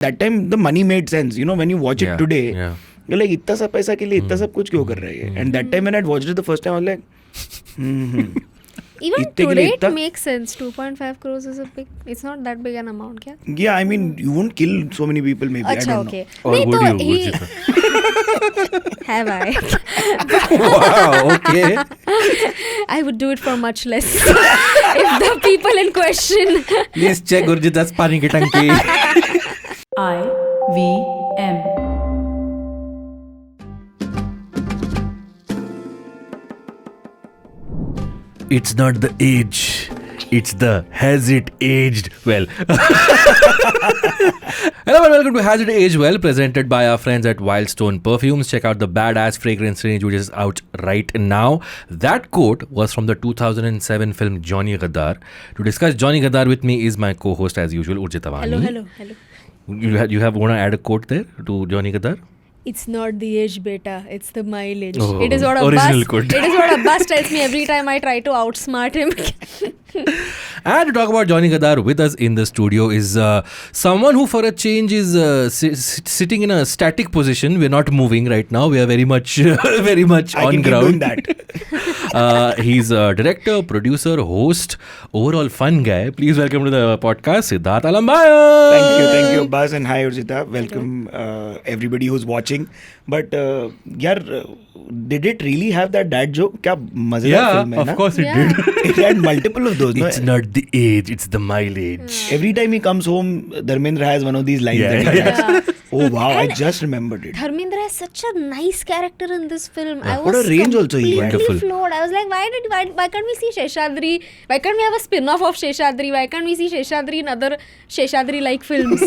That time the money made sense. You know, when you watch it today, you're like, इतना सा पैसा के लिए इतना सब कुछ क्यों कर रहे हैं? And that time when I watched it the first time, I was like, Even today it makes sense. 2.5 crores is a big. It's not that big an amount, क्या? Yeah, I mean, you won't kill so many people, maybe. I don't know. Or would you? Have I? Wow, okay. I would do it for much less. If the people in question. Please check Urjita's pani ki tanki. IVM. It's not the age, it's the has it aged well. Hello and welcome to Has It Aged Well, presented by our friends at Wildstone Perfumes. Check out the badass fragrance range which is out right now. That quote was from the 2007 film Johnny Gaddaar. To discuss Johnny Gaddaar with me is my co-host as usual, Urjita. Hello. You want to add a quote there to Johnny Gaddaar? It's not the age, beta. It's the mileage. Oh, it is what Abbas tells me every time I try to outsmart him. And to talk about Johnny Gaddaar, with us in the studio is someone who for a change is sitting in a static position. We're not moving right now. We are very much on ground. I can keep doing that. He's a director, producer, host, overall fun guy. Please welcome to the podcast, Siddhaath Aalambayan. Thank you, Abbas, and hi, Urjita. Welcome, everybody who's watching. But, did it really have that dad joke? क्या मजेदार film है ना? Yeah, of course it did. It had multiple of those. It's not the age, it's the mileage. Every time he comes home, Dharmendra has one of these lines. Yeah. Oh wow, I just remembered it. Dharmendra has such a nice character in this film. I What was a range also he had. completely floored. I was like, why can't we see Sheshadri? Why can't we have a spin-off of Sheshadri? Why can't we see Sheshadri in other Sheshadri-like films?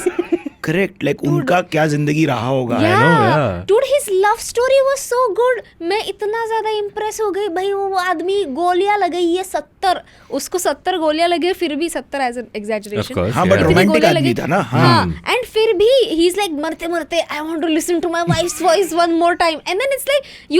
Correct. Like उनका क्या जिंदगी रहा होगा. Yeah. Dude, his love story was so good. मैं इतना ज़्यादा impress हो गई. भाई वो आदमी गोलियां लगाई है 70. उसको 70 गोलियां लगे फिर भी 70 as an exaggeration. Of course. हाँ, but romantic आदमी था ना. हाँ. And फिर भी he's like मरते I want to listen to my wife's voice one more time. And then it's like he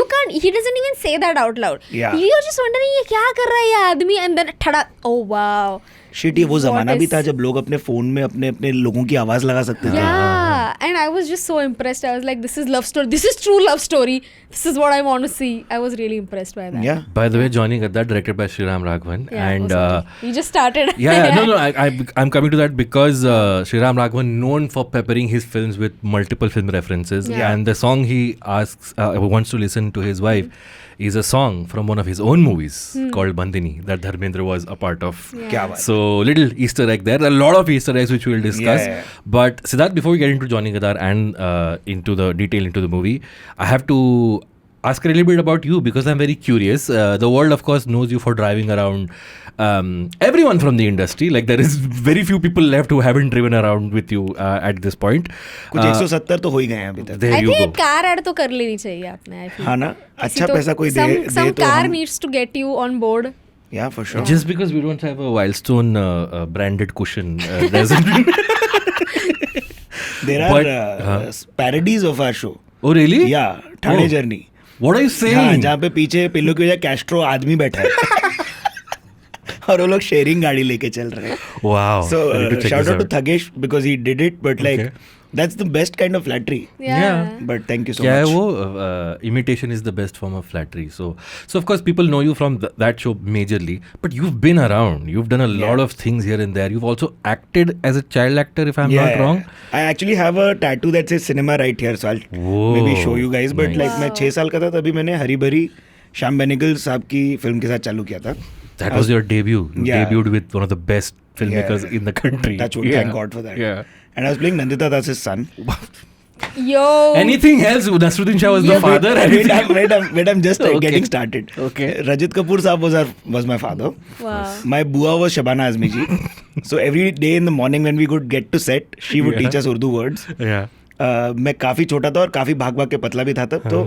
doesn't even say that out loud. Yeah. You're just wondering ये क्या कर रहा है ये आदमी. And then ठड़ा. Oh wow. Shit, ये वो जमाना भी था जब लोग अपने फोन में अपने लोगों की आवाज लगा सकते थे. Yeah, and I was just so impressed. I was like, this is love story. This is true love story. This is what I want to see. I was really impressed by that. Yeah. By the way, Johnny Gaddaar, directed by Sriram Raghavan. Yeah, And you just started. No. I'm coming to that because Sriram Raghavan known for peppering his films with multiple film references. Yeah. And the song he wants to listen to his wife is a song from one of his own movies called Bandini that Dharmendra was a part of. Yeah. क्या बात. So little Easter egg there. A lot of Easter eggs which we will discuss. Yeah. But Siddharth, before we get into Johnny Gaddaar and into the movie, I have to ask a little bit about you because I'm very curious. The world, of course, knows you for driving around. Everyone from the industry, like there is very few people left who haven't driven around with you at this point. कुछ 170 तो हो ही गए हैं अभी तक. There I you think go. car ad तो कर लेनी चाहिए आपने. I feel. हाँ ना, अच्छा पैसा कोई दे Some तो car हम. needs to get you on board. Yeah, for sure. Just because we don't have a Wildstone branded cushion doesn't mean. There are parodies of our show. Oh really? Yeah, Thane Journey. What are you saying? हाँ, जहाँ पे पीछे pillow की वजह Castro आदमी बैठा है और वो लोग शेयरिंग गाड़ी लेके चल रहे हैं. Wow. So shout out to Thagesh because he did it, but like that's the best kind of flattery. Yeah. But thank you so क्या है much. वो imitation is the best form of flattery. So of course people know you from that show majorly, but you've been around. You've done a lot of things here and there. You've also acted as a child actor, if I'm not wrong. I actually have a tattoo that says cinema right here, so I'll maybe show you guys. But like मैं 6 साल का था तभी मैंने हरी भरी श्याम बेनेगल साहब की film के साथ चालू किया था. That was your debut. You Yeah. debuted with one of the best filmmakers in the country. That's what, thank God for that. Yeah. And I was playing Nandita Das's son. Yo. Anything else? Nasruddin Shah was the father. Wait, I'm just Okay. getting started. Okay. Rajat Kapoor Saab was my father. Wow. My bua was Shabana Azmi ji. So every day in the morning when we would get to set, she would teach us Urdu words. Yeah. मैं काफ़ी छोटा था और काफ़ी भाग भाग के पतला भी था तब. तो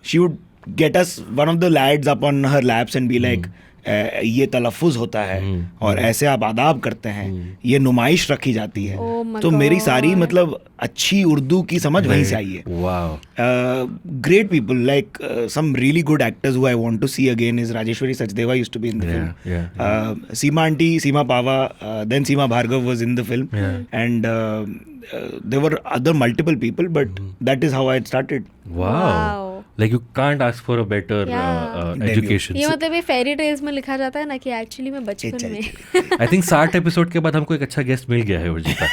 she would get us, one of the lads, up on her laps and be like, ये तलफ़ुज़ होता है और ऐसे आप आदाब करते हैं, ये नुमाइश रखी जाती है. तो मेरी सारी मतलब अच्छी उर्दू की समझ वहीं से आई है. Wow. Great people, like some really good actors who I want to see again is Rajeshwari Sachdeva used to be in the film. Yeah. Seema Aunty, Seema Pava, then Seema Bhargav was in the film. Yeah. And there were other multiple people, but that is how I had started. Wow. Like you can't ask for a better education. ये मतलब ये fairy tales में लिखा जाता है ना कि actually मैं बचपन में I think 60 एपिसोड के बाद हमको एक अच्छा गेस्ट मिल गया है Urjita.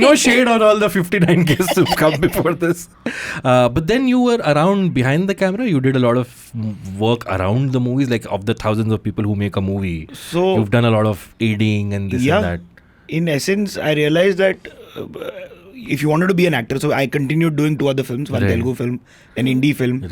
No shade on all the 59 guests who've come before this. But then you were around behind the camera. You did a lot of work around the movies, like of the thousands of people who make a movie. So you've done a lot of aiding and this and that. In essence, I realized that if you wanted to be an actor, so I continued doing 2 other films, one Telugu film, an indie film,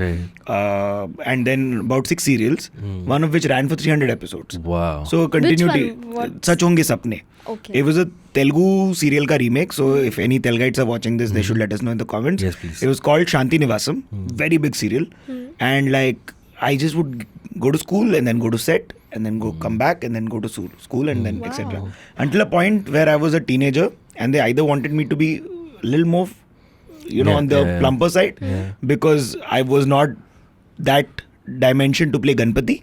and then about 6 serials, one of which ran for 300 episodes. Wow. So continued. Sach Honge Sapne. Okay. It was a Telugu serial ka remake, so if any Telugites are watching this, they should let us know in the comments. Yes, please. It was called Shanti Nivasam, very big serial, and like I just would go to school and then go to set and then go come back and then go to school and then etc. Until a point where I was a teenager and they either wanted me to be a little more, on the plumper side because I was not that dimension to play Ganpati,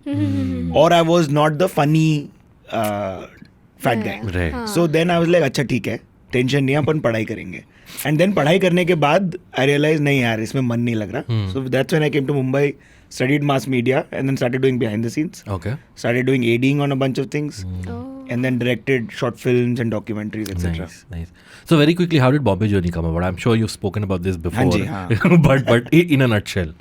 or I was not the funny fat guy. Right. So then I was like, अच्छा ठीक है, tension नहीं है, अपन पढ़ाई करेंगे. And then पढ़ाई करने के बाद I realized नहीं यार इसमें मन नहीं लग रहा. So that's when I came to Mumbai, studied mass media, and then started doing behind the scenes. Okay. Started doing ADing on a bunch of things, and then directed short films and documentaries, etc. Nice. So very quickly, how did Bombay Journey come about? I'm sure you've spoken about this before, हाँ. but in a nutshell.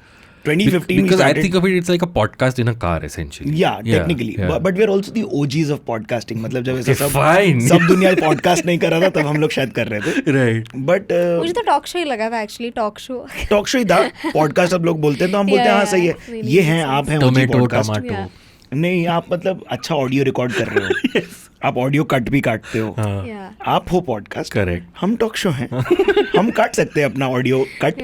2015 because I think of it's like a podcast in a car essentially. Yeah, technically. Yeah. But we're also the OGs of podcasting. मतलब जब ऐसा fine. सब दुनिया podcast नहीं कर रहा था तब हम लोग शायद कर रहे थे. Right. But मुझे तो टॉक शो ही लगा था एक्चुअली. टॉक शो ही था. पॉडकास्ट अब लोग बोलते हैं तो हम बोलते हैं हाँ सही है. ये हैं आप हैं टोमेटो टमाटो. नहीं आप मतलब अच्छा ऑडियो रिकॉर्ड कर रहे हो. आप ऑडियो कट भी काटते हो. आप हो पॉडकास्ट. करेक्ट. हम टॉक शो हैं. हम काट सकते हैं अपना ऑडियो कट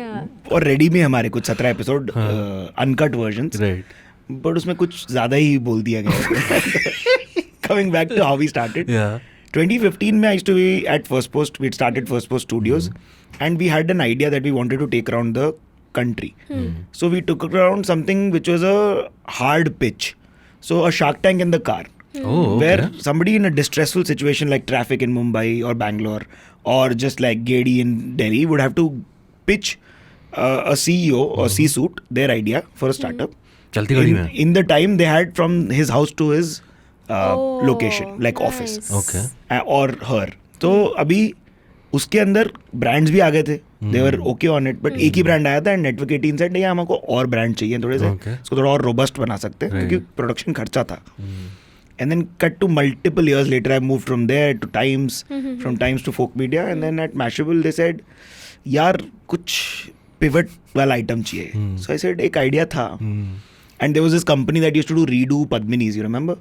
और रेडी में हमारे कुछ 17 एपिसोड अनकट वर्जन्स. बट उसमें कुछ ज्यादा ही बोल दिया गया. Coming back to how we started. 2015 में I used to be at First Post. We started First Post Studios and we had an idea that we wanted to take around the country. So we took around something which was a hard pitch. So a Shark Tank in the car. Where somebody in a distressful situation like traffic in Mumbai or Bangalore or just like Gedi in Delhi would have to pitch a CEO or C-suite their idea for a startup. In the time they had from his house to his location, like office. Okay. Or her. तो अभी उसके अंदर brands भी आ गए थे. They were okay on it, but एक ही brand आया था and Network 18 said नहीं हमको और ब्रांड चाहिए थोड़े से, उसको थोड़ा और रोबस्ट बना सकते हैं क्योंकि प्रोडक्शन खर्चा था. And then cut to multiple years later, I moved from there to Times, from Times to Folk Media, and then at Mashable they said, यार कुछ pivot वाला item चाहिए. So I said एक idea था, and there was this company that used to do redo Padminis. You remember?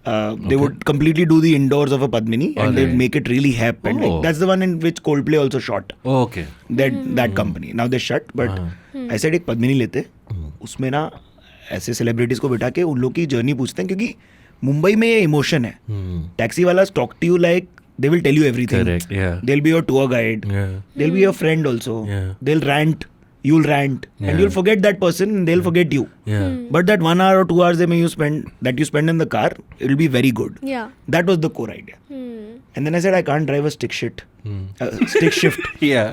They would completely do the indoors of a Padmini and they'd make it really hip, and like, that's the one in which Coldplay also shot. Okay. That company. Now they shut, but I said एक Padmini लेते, उसमें ना ऐसे celebrities को बिठा के उन लोग की जर्नी पूछते हैं क्योंकि मुंबई में ये इमोशन है. टैक्सी वाला talk to you like they will tell you everything. Correct, yeah. They'll be your tour guide. They'll be your friend also. They'll rant. You'll rant, and you'll forget that person, and they'll forget you. But that 1 hour or 2 hours you spend in the car, it will be very good. That was the core idea. And then I said I can't drive a stick shift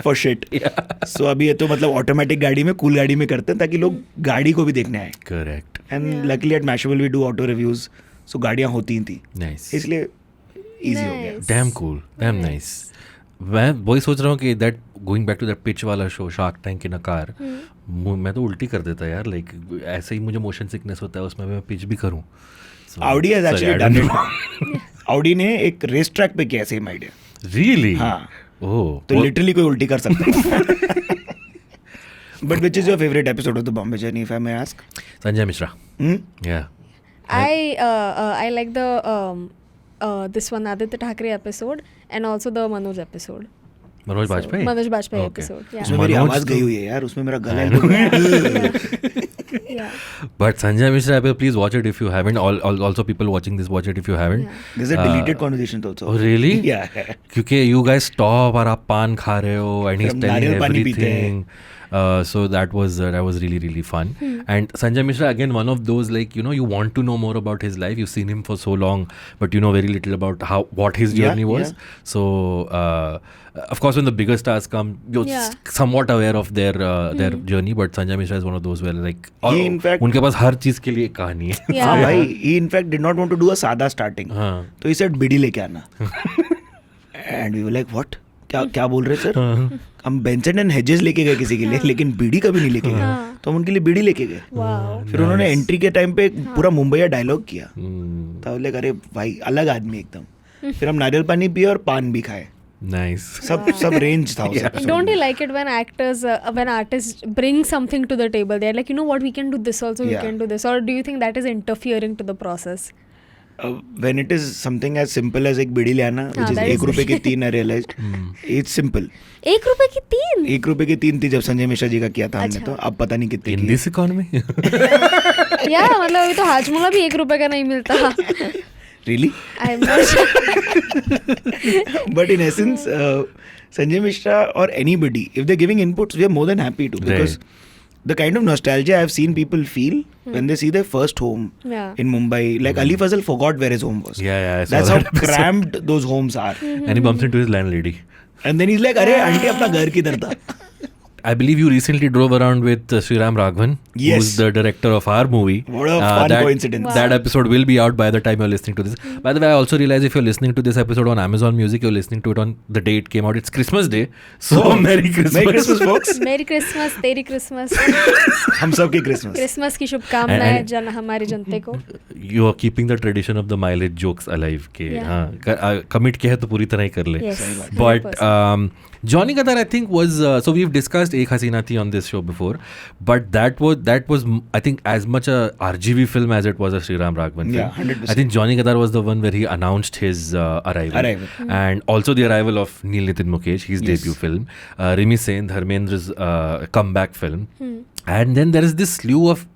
for shit. So अभी ये तो मतलब automatic गाड़ी में cool गाड़ी में करते हैं ताकि लोग गाड़ी को भी देखने आए. Correct. And luckily at Mashable we do auto reviews, so गाड़ियाँ होती ही थी. Nice. इसलिए easy हो गया. Damn cool. Damn nice. मैं वही सोच रहा हूँ कि that going back to that pitch वाला show Shark Tank in a car, मैं तो उल्टी कर देता यार. लाइक ऐसे ही मुझे मोशन सिकनेस होता है, उसमें मैं पिच भी करूँ. Audi has actually done it. Audi ने एक रेस ट्रैक पे किया सेम आइडिया. Really? हाँ. Oh. तो लिटरली कोई उल्टी कर सकता है. But which is your favorite episode of the Bombay Journey, if I may ask? Sanjay Mishra. Yeah. I like the this one Aditya Thackeray episode and also the Manoj episode. Manoj Bajpayee episode. उसमें मेरी आवाज गई हुई है यार, उसमें मेरा गला. But Sanjay Mishra, please watch it if you haven't. Also people watching this, watch it if you haven't. There's a deleted conversation also. Oh really? Yeah. क्योंकि you guys stop और आप पान खा रहे हो and he's telling everything. So that was really, really fun. And Sanjay Mishra, again, one of those, like, you know, you want to know more about his life. You've seen him for so long, but you know very little about what his journey was. So of course, when the bigger stars come, you're somewhat aware of their journey. But Sanjay Mishra is one of those where, like, उनके पास हर चीज के लिए एक कहानी है. हाँ भाई, he in fact did not want to do a सादा starting. तो he said बीड़ी लेके आना. And we were like, what? क्या बोल रहे सर? हम बेंसन एंड हेजेस लेके गए किसी के लिए, लेकिन बीड़ी कभी नहीं लेके गए. तो हम उनके लिए बीड़ी लेके गए. फिर उन्होंने एंट्री के टाइम पे पूरा मुंबई डायलॉग किया. तो बोले अरे भाई अलग आदमी एकदम. फिर हम नारियल पानी पिए और पान भी खाए. Nice. सब range था. Don't you like it when artists bring something to the table? They're like, you know what, we can do this also, we can do this. Or do you think that is interfering to the process? When it is something as simple as एक बीड़ी ले आना, which is 1 रुपए की 3, I realized it's simple. 1 रुपए की 3? 1 रुपए की 3 थी जब संजय मिश्रा जी का किया था हमने. तो अब पता नहीं कितने in this economy. यार मतलब अभी तो हाजमोला भी 1 रुपए का नहीं मिलता. Really? I'm not sure. But in essence, Sanjay Mishra or anybody, if they're giving inputs, we are more than happy to, because the kind of nostalgia I've seen people feel when they see their first home in Mumbai, like Ali Fazal forgot where his home was. That's how cramped those homes are. And he bumps into his landlady. And then he's like, "Arey, auntie, apna ghar kidhar tha?" I believe you recently drove around with Sriram Raghavan, who's the director of our movie. What a fun coincidence. That episode will be out by the time you're listening to this. By the way, I also realize if you're listening to this episode on Amazon Music, you're listening to it on the day it came out. It's Christmas Day. So, Merry Christmas. Merry Christmas, folks. Merry Christmas, तेरी Christmas. हम सब की Christmas. Christmas की शुभकामनाएं हमारे जनते को. You are keeping the tradition of the mileage jokes alive. Commit किया है तो पूरी तरह ही कर ले. Yes. But Johnny Gaddaar, I think, was so we've discussed Ek Hasina Thi on this show before, but that was I think as much a RGV film as it was a Sriram Raghavan film. Yeah, 100%. I think Johnny Gaddaar was the one where he announced his arrival. And also the arrival of Nitin Mukesh, his debut film, Rimi Sen, Dharmendra's comeback film, and then there is this slew of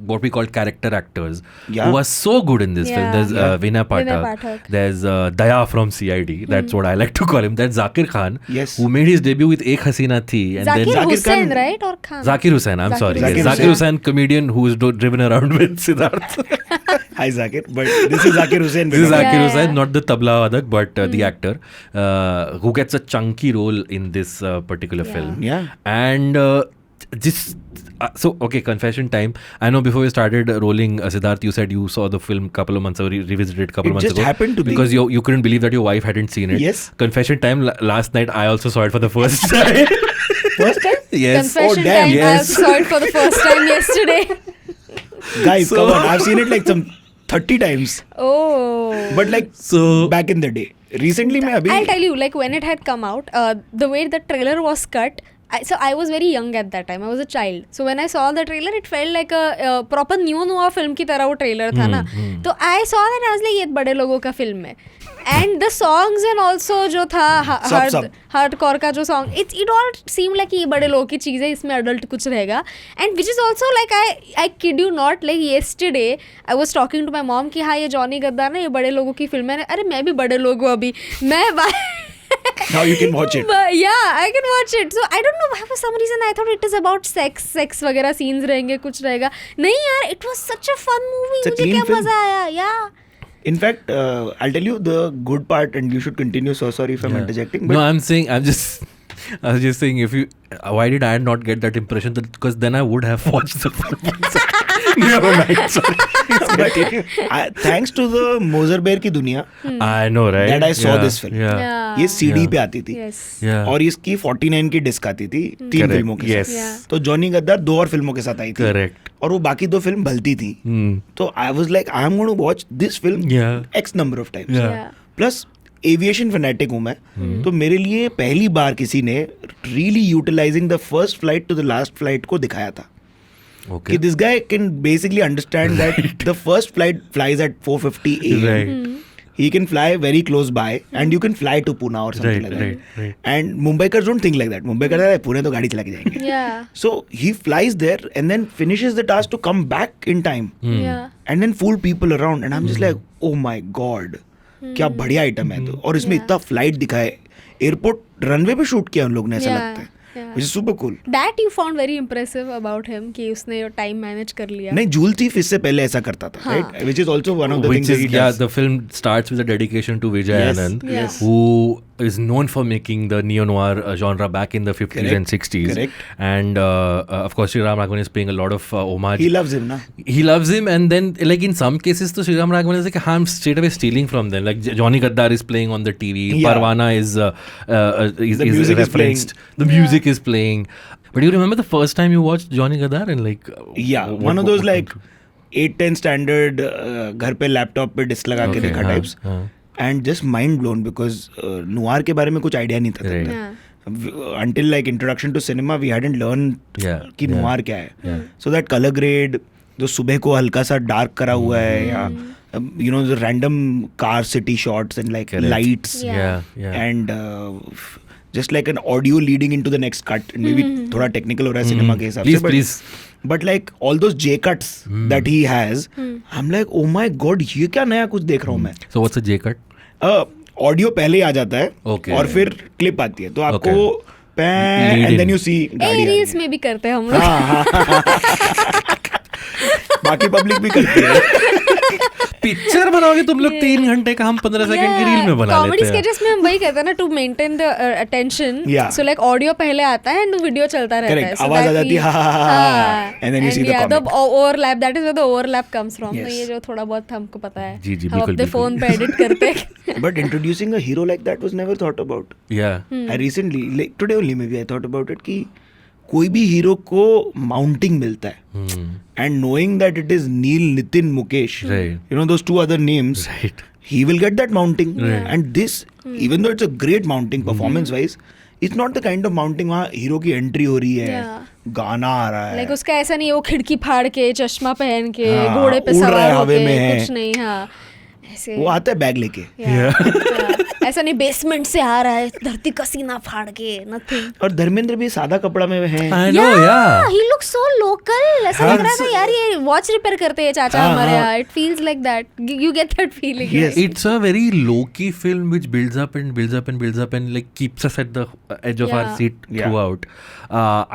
what we call character actors who are so good in this film. There's Vinay Pathak. There's Daya from CID. That's what I like to call him. That's Zakir Khan, who made his debut with Ek Hasina Thi. And Zakir then Hussain, right? Or Khan? Zakir Hussain, I'm sorry. Zakir Hussain, comedian who's driven around with Siddhaath. Hi Zakir, but this is Zakir Hussain. This is Zakir Hussain, not the tabla wadak, but the actor who gets a chunky role in this particular film. And so, okay, confession time. I know before we started rolling, Siddharth, you said you saw the film couple of months ago, revisited a couple of months ago. It just happened to be. Because you couldn't believe that your wife hadn't seen it. Yes. Confession time, last night I also saw it for the first time. First time? Yes. Confession time, I also saw it for the first time yesterday. Guys, come on, I've seen it like some 30 times. Oh. But like, back in the day. Recently, I'll tell you, like when it had come out, the way the trailer was cut, so I was very young at that time. I was a child. So when I saw the trailer, it felt like a proper neo-noir film की तरह वो trailer था ना. तो I saw that I was like, ये बड़े लोगों का film है. And the songs and also जो था hardcore का जो song, it all seemed like ये बड़े लोगों की चीज़ है, इसमें adult कुछ रहेगा. And which is also like I kid you not, like yesterday I was talking to my mom कि हाँ ये Johnny Gaddaar ना ये बड़े लोगों की film है. अरे मैं भी बड़े लोग हूँ अभी. Now you can watch it. But yeah, I can watch it. So I don't know why for some reason I thought it is about sex वगैरह scenes रहेंगे कुछ रहेगा. नहीं यार, it was such a fun movie. मुझे क्या मजा आया. Yeah. In fact, I'll tell you the good part, and you should continue. So sorry if I'm interjecting. But no, I was just saying, why did I not get that impression? Because then I would have watched the film. Never mind, sorry. But thanks to the Moser Bear की दुनिया, I know, right? That I saw this film. ये CD पे आती थी. और इसकी 49 की disc आती थी 3 फिल्मों के साथ. तो जॉनी गद्दार 2 और फिल्मों के साथ आई थी. Correct. और वो बाकी 2 फिल्म भलती थी. तो I was like, I am going to watch this film X number of times. Plus aviation fanatic हूँ मैं. तो मेरे लिए पहली बार किसी ने really utilising the first flight to the last flight को दिखाया था. Okay. This guy can basically understand that the first flight flies at 4:50 a.m. Right. He can fly very close by, and you can fly to Pune or something like that. Right. And Mumbaikars don't think like that. Mumbaikars are like, Pune to गाड़ी चला के जाएंगे. Yeah. So he flies there and then finishes the task to come back in time. Yeah. And then fool people around. And I'm just like, oh my god, क्या बढ़िया item है. तो और इसमें इतना फ्लाइट दिखाए. एयरपोर्ट रनवे पे shoot किया उन लोग ने, ऐसा लगता है. which is super cool. That you found very impressive about him कि उसने time manage कर लिया. नहीं, झूल थी इससे पहले ऐसा करता था, right? Which is also one of the things that he does. The film starts with a dedication to Vijay Anand, who is known for making the neo-noir genre back in the 50s and 60s. Correct. And of course, Sriram Raghavan is paying a lot of homage. He loves him, na? He loves him, and then like in some cases, to Sriram Raghavan is like, I'm straight away stealing from them. Like Johnny Gaddaar is playing on the TV, Parwana is music referenced, the music is playing. But you remember the first time you watched Johnny Gaddaar and like one of those like 8-10 standard घर पे laptop पे disc लगा के देखा types and just mind blown because Noir के बारे में कुछ आइडिया नहीं था until like introduction to cinema we hadn't learned कि नोवार क्या है. So that color grade जो सुबह को हल्का सा डार्क करा हुआ है या you know the random car city shots and like lights and just like an audio leading into the next cut and maybe थोड़ा technical हो रहा है सिनेमा के हिसाब से please but like all those J cuts that he has I'm like oh my god ये क्या नया कुछ देख रहा हूँ मैं. So what's a J cut? Audio पहले ही आ जाता है और फिर क्लिप आती है तो आपको एंड देन यू सी गाड़ी रील्स में भी करते हैं हम लोग. बाकी पब्लिक भी करती है. पिक्चर बनाओगे तुम लोग 3 घंटे का, हम 15 सेकंड की रील में बना लेते हैं. कॉमेडी स्केचेस में हम वही कहते हैं ना to maintain the attention. So like audio पहले आता है एंड वीडियो चलता रहता है. आवाज आ जाती है and then you see the comedy. The overlap that is where the overlap comes from. तो ये जो थोड़ा बहुत हमको पता है हम अपने फोन पे एडिट करते हैं. But introducing a hero like that was never thought about. I recently like today only maybe I thought about it कि कोई भी हीरो को माउंटिंग मिलता है and knowing that it is Neil Nitin Mukesh you know those two other names he will get that mounting and this even though it's a great mounting performance wise it's not the kind of mounting वहाँ hero की entry हो रही है गाना आ रहा है like उसका ऐसा नहीं वो खिड़की फाड़ के चश्मा पहन के घोड़े पे सवार होके कुछ नहीं. ऐसे वो आता है बैग लेके ऐसा नहीं बेसमेंट से आ रहा है धरती का सीना फाड़ के नथिंग. और धर्मेंद्र भी सादा कपड़ा में है. ही लुक सो लोकल. ऐसा लग रहा था यार ये वॉच रिपेयर करते हैं चाचा हमारे यहाँ. It feels like that. You get that feeling. It's a very low-key film which builds up and like keeps us at the edge of our seat throughout.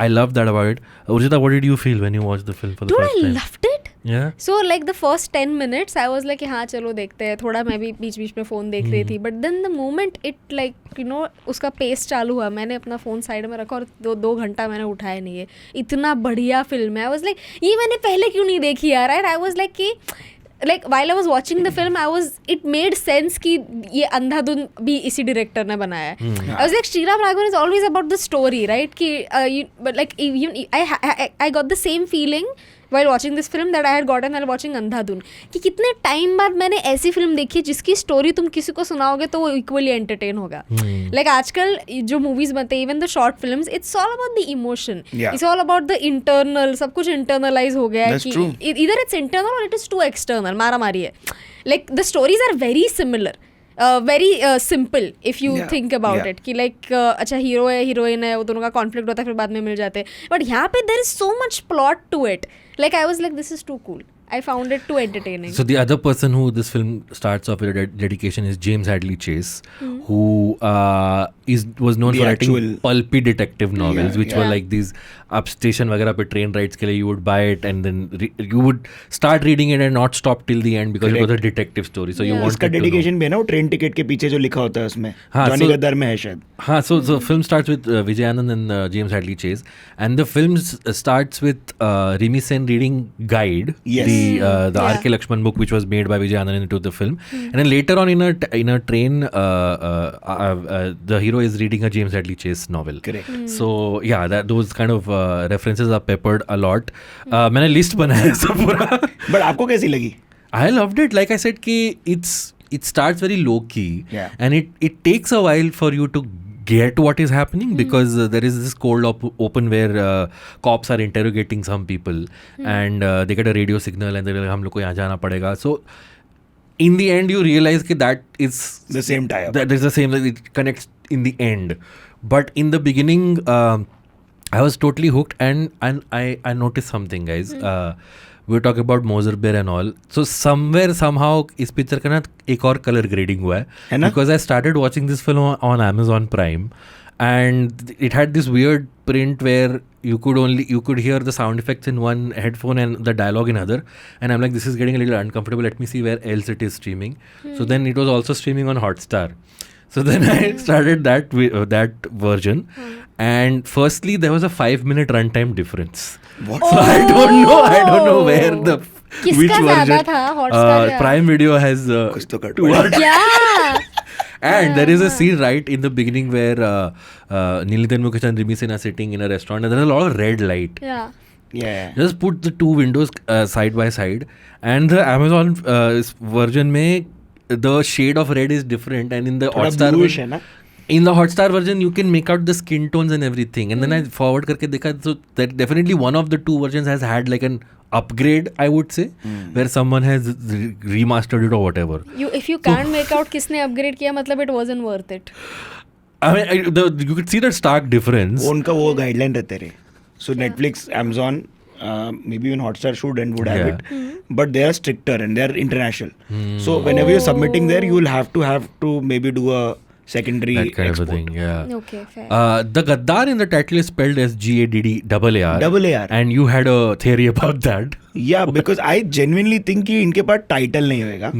I love that about it. Urjita, what did you feel when you watched the film for the first time? I loved it. Yeah. So like the first 10 minutes I was like हाँ चलो देखते हैं. थोड़ा मैं भी बीच बीच में phone देख रही थी. But then the moment it like you know उसका पेस चालू हुआ मैंने अपना फ़ोन साइड में रखा और 2 घंटा मैंने उठाया नहीं है. इतना बढ़िया फिल्म है. I was like ये मैंने पहले क्यों नहीं देखी यार. Right? I was like कि like while I was watching the film it made sense कि ये अंधाधुन भी इसी डायरेक्टर ने बनाया है. I was like Sriram Raghavan is always about the story right कि but like I got the same feeling while watching this film that I had gotten while watching अंधाधुन कि कितने टाइम बाद मैंने ऐसी फिल्म देखी जिसकी स्टोरी तुम किसी को सुनाओगे तो वो इक्वली एंटरटेन होगा. लाइक आजकल जो मूवीज बनते हैं even the short films it's all about the emotion. It's all about the internal. सब कुछ इंटरनलाइज हो गया है कि इधर इट्स इंटरनल और इट इज टू एक्सटर्नल. मारा मारी है. Like the stories are very similar. Very simple if you think about it कि लाइक अच्छा हीरो है हीरोइन है वो दोनों का कॉन्फ्लिक्ट होता है फिर बाद में मिल जाते हैं. बट यहाँ पे there is so much plot to it. Like I was like this is too cool. I found it too entertaining. So the other person who this film starts off with a dedication is James Hadley Chase, who was known for writing pulpy detective novels, which were like these up station वगैरह पे train rides के लिए you would buy it and then you would start reading it and not stop till the end because it was a detective story. So you wanted to know. dedication भी है ना वो train ticket के पीछे जो लिखा होता है उसमें. जॉनी गद्दार में है शायद. हाँ. So the film starts with Vijay Anand and James Hadley Chase, and the film starts with Rimi Sen reading Guide, the R.K. Lakshman book which was made by Vijay Anand into the film, and then later on in a train the hero is reading a James Hadley Chase novel. Correct. So yeah, those kind of references are peppered a lot. मैंने list बनाया सब पूरा. But आपको कैसी लगी? I loved it. Like I said कि it starts very low key and it takes a while for you to get what is happening because there is this cold open where cops are interrogating some people and they get a radio signal and they're like हम लोग को यहाँ जाना पड़ेगा. So in the end you realize that is the same tie up. That is the same. It connects in the end. But in the beginning I was totally hooked and I noticed something guys. We were talking about Moser Bear and all. So somewhere somehow इस picture का ना एक और colour grading हुआ है because I started watching this film on Amazon Prime and it had this weird print where you could hear the sound effects in one headphone and the dialogue in other, and I'm like, this is getting a little uncomfortable, let me see where else it is streaming. So then it was also streaming on Hotstar. So then I started that version, and firstly there was a 5-minute runtime difference. What? So I don't know where the which किसका ज्यादा version. था Hotstar या? Prime Video has कुछ तो 2 hours. Yeah. And there is a scene right in the beginning where Nitin Mukesh and Rimi Sen are sitting in a restaurant, and there's a lot of red light. Yeah. Yeah. Just put the 2 windows side by side, and the Amazon version mein the shade of red is different, and in the थोड़ा Hotstar bluish है ना? in the Hotstar version you can make out the skin tones and everything. And then I forward करके देखा, so that definitely one of the 2 versions has had like an upgrade, I would say, where someone has remastered it or whatever. If you can't make out किसने upgrade किया, मतलब it wasn't worth it. I mean, you could see that stark difference. वो उनका वो guideline रहते रहे. So Netflix, Amazon, maybe even Hotstar should and would have it, but they are stricter and they are international. So whenever you're submitting there, you will have to maybe do a secondary That kind export. of a thing, yeah. Okay, fair. The Gaddaar in the title is spelled as Gaddar. AAR. And you had a theory about that. Yeah, because I genuinely think कि इनके पास title नहीं होएगा,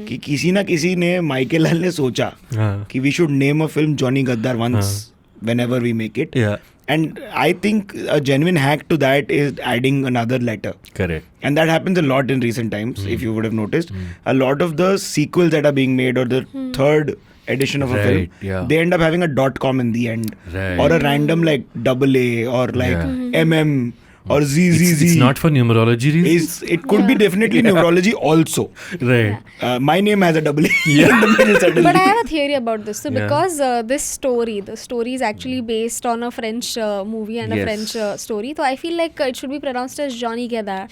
कि किसी ना किसी ने Michael लाल ने सोचा कि we should name a film Johnny Gaddaar once whenever we make it. Yeah. And I think a genuine hack to that is adding another letter. Correct. And that happens a lot in recent times, if you would have noticed. A lot of the sequels that are being made or the third edition of a film, Right, yeah. they end up having a .com in the end. Right. Or a random like AA or like MM or ZZZ. It's not for numerology reasons. It could be definitely numerology also. Right. My name has a AA in the middle suddenly. But I have a theory about this. So Yeah. because the story is actually based on a French movie and a Yes. French story. So I feel like it should be pronounced as Johnny Gaddaar.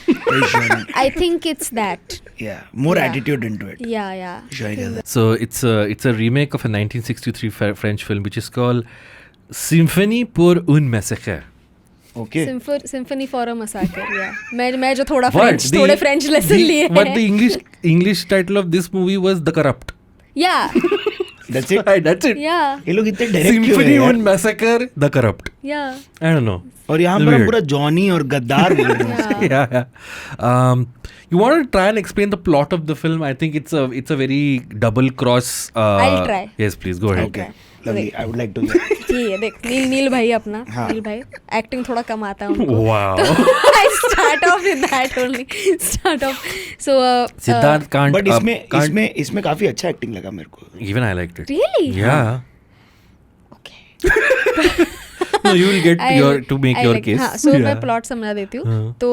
Johnny. I think it's that. Yeah, more Yeah. attitude into it. Yeah. Johnny Gaddaar. So it's a remake of a 1963 French film which is called Symphonie pour un massacre. Okay. Symphony for a massacre. Yeah. मैं जो थोड़ा But थोड़े French lesson लिए But हैं. the English title of this movie was The Corrupt. Yeah. That's it. Right, that's it. Yeah. ये लोग इतने direct क्यों Symphony हैं यार? un massacre, The Corrupt. Yeah. I don't know. और यहाँ It's पर हम weird. पूरा जॉनी और गद्दार बोल रहे हैं. Yeah. You want to try and explain the plot of the film? I think it's a very double cross. I'll try. Yes, please go ahead. Okay. Lovely. I would like to hear. ठीक है देख नील भाई अपना हाँ. नील भाई acting थोड़ा कम आता है उनको. Wow. I start off with that only. So Siddhaath can't. But can't इसमें काफी अच्छा एक्टिंग लगा मेरे को. even I liked it. really? Yeah. Okay. No, you will get to make your case. हाँ, so Yeah. मैं प्लॉट समझा देती हूँ. हाँ. तो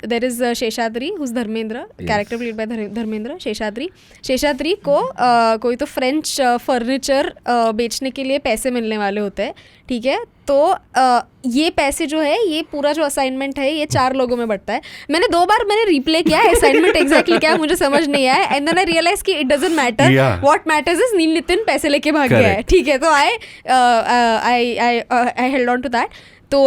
there is Seshadri who's Dharmendra, character played by Dharmendra. Seshadri को कोई तो फ्रेंच फर्नीचर बेचने के लिए पैसे मिलने वाले होते हैं. ठीक है, तो ये पैसे जो है ये पूरा जो असाइनमेंट है ये 4 लोगों में बंटता है. मैंने 2 बार रिप्ले किया असाइनमेंट एग्जैक्टली क्या मुझे समझ नहीं आया. एंड देन आई रियलाइज कि it doesn't matter. What matters is Neil Nitin पैसे लेके भाग गया है. ठीक है, तो I held on to that. तो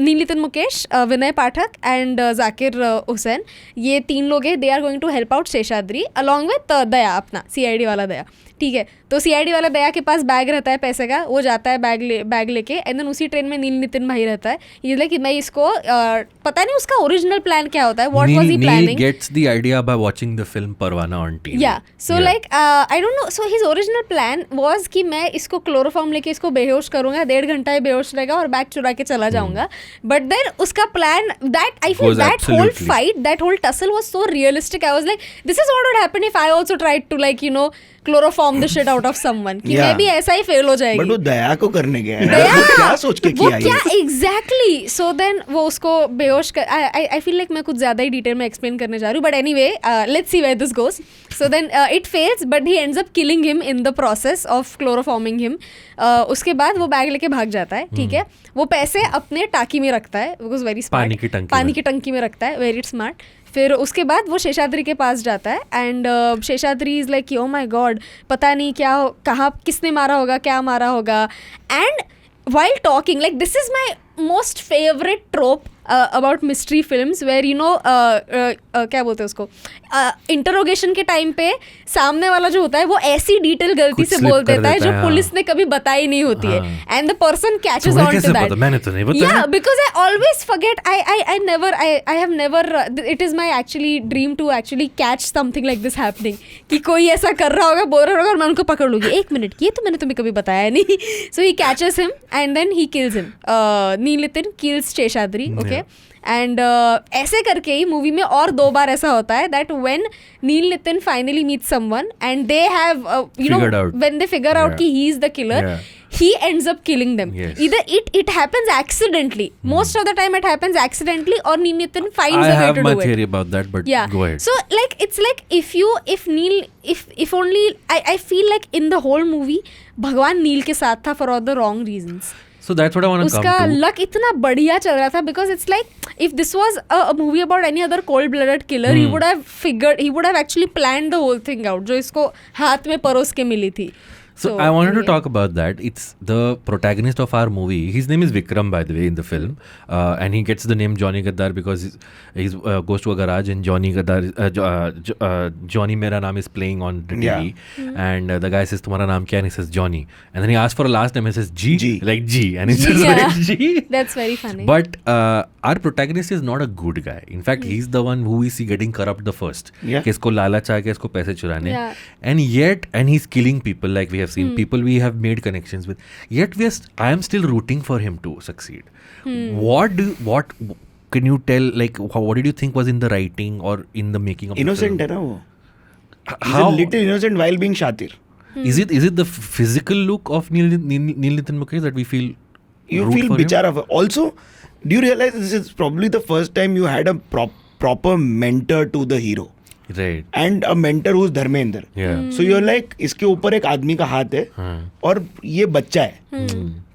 नील नितिन मुकेश, विनय पाठक एंड जाकिर हुसैन, ये 3 लोग हैं. They are going to help out Seshadri along with Daya, अपना CID वाला दया. ठीक है, तो CID वाला दया के पास बैग रहता है पैसे का. वो जाता है बैग लेके एंड देन उसी ट्रेन में नील नितिन भाई रहता है. ये लाइक मैं इसको पता नहीं उसका ओरिजिनल प्लान क्या होता है. What was he planning? Neil gets the idea by watching the film Parwana on TV. Yeah. So like I don't know. So his original plan was कि मैं इसको क्लोरोफॉर्म लेके इसको बेहोश करूंगा, 1.5 घंटा ही बेहोश रहेगा और बैग चुरा के चला जाऊंगा. But then उसका plan that I feel that whole fight, that whole tussle was so realistic. I was like, this is what would happen if I also tried to like chloroform the shit out of someone कि मैं भी ऐसा ही fail हो जाएगी. But वो दया को करने गया है. दया क्या सोच के किया ये? एग्जैक्टली. सो देन वो उसको बेहोश कर. आई फील लाइक मैं कुछ ज्यादा ही डिटेल में एक्सप्लेन करने जा रही हूँ. But anyway let's see where this goes. So then it fails but he ends up killing him in the process of chloroforming him. उसके बाद वो बैग लेके भाग जाता है. ठीक है, वो पैसे अपने टाकी में रखता है. Because very smart. पानी की टंकी में रखता है. Very smart. फिर उसके बाद वो शेषाद्री के पास जाता है and Seshadri is like oh my God, पता नहीं क्या कहाँ किसने मारा होगा, क्या मारा होगा. And while talking, like this is my most favorite trope about mystery films where you know क्या बोलते हैं उसको इंटरोगेशन के टाइम पे सामने वाला जो होता है वो ऐसी डिटेल गलती से बोल देता है जो पुलिस ने कभी बताई नहीं होती है and the person catches on to that. मैंने तो नहीं बताया. Yeah, because I always forget. I have never. It is my actually dream to actually catch something like this happening. कि कोई ऐसा कर रहा होगा, बोल रहा होगा और मैं उनको पकड़ लूँगी. एक मिनट, ये तो मैंने तुम्हें कभी बताया नहीं. So he catches him and then he kills him. नीलितिन kills Seshadri. Okay. And ऐसे करके ही मूवी में और 2 बार ऐसा होता है that when Neil Nitin finally meet someone and they have you know when they figure out कि he is the killer, he ends up killing them. Yes. Either it happens accidentally. Most of the time it happens accidentally or Neil Nitin finds a way to do it. I have my theory about that, but go ahead. So like it's like if only I feel like in the whole movie भगवान नील के साथ था for all the wrong reasons. So that's what I want to come to. उसका luck इतना बढ़िया चल रहा था because it's like if this was a movie about any other cold-blooded killer, he would have actually planned the whole thing out. जो इसको हाथ में परोस के मिली थी. So I wanted to talk about that. It's the protagonist of our movie. His name is Vikram, by the way, in the film, and he gets the name Johnny Gaddaar because he goes to a garage and Johnny Gaddaar, Johnny Mera naam is playing on the TV, and the guy says "Tumhara naam kya?" and he says Johnny, and then he asks for a last name. He says G, like G, and he says like G. That's very funny. But our protagonist is not a good guy. In fact, he's the one who we see getting corrupt the first. कि इसको लालच आ गया, इसको पैसे चुराने, and he's killing people like we have seen people we have made connections with, yet I am still rooting for him to succeed. What can you tell, like what did you think was in the writing or in the making of innocent the film? है ना वो, he's a little innocent while being shatir. Is it the physical look of Neil Nitin Mukesh that we feel you feel bichara? Also, do you realize this is probably the first time you had a proper mentor to the hero? Right. And a mentor who's Dharmender. Yeah. So you're like, इसके ऊपर एक आदमी का हाथ है और ये बच्चा है,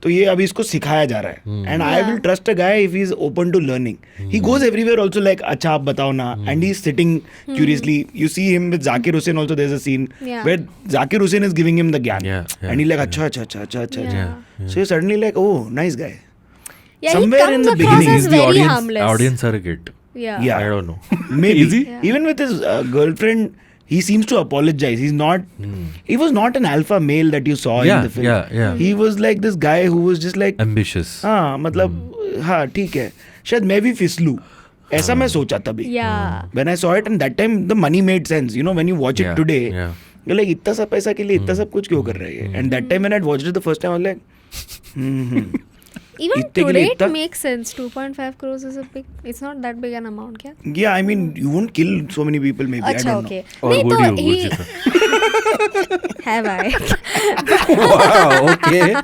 तो ये अभी इसको सिखाया जा रहा है. And I will trust a guy if he's open to learning. He goes everywhere also like, अच्छा आप बताओ ना, and he's sitting curiously. You see him with Zakir Hussain also. There's a scene where Zakir Hussain is giving him the gyan, and he's like, अच्छा. So you're suddenly like, oh, nice guy. Yeah, somewhere in the beginning, he's the audience surrogate. Yeah, I don't know. Maybe. Is he? Yeah. Even with his girlfriend, he seems to apologize. He's not. He was not an alpha male that you saw in the film. Yeah. He was like this guy who was just like ambitious. हाँ, मतलब हाँ ठीक है, शायद मैं भी फिसलूं, ऐसा मैं सोचा तभी. Yeah. When I saw it, and that time the money made sense. You know, when you watch it today, you're like, इतना सा पैसा के लिए इतना सब कुछ क्यों कर रहे हैं? And that time when I watched it the first time, I was like, even today it makes sense. 2.5 crores is it's not that big an amount, kya? Yeah, I mean, you won't kill so many people maybe. I don't okay. know. Or would you? Have I? Wow, okay.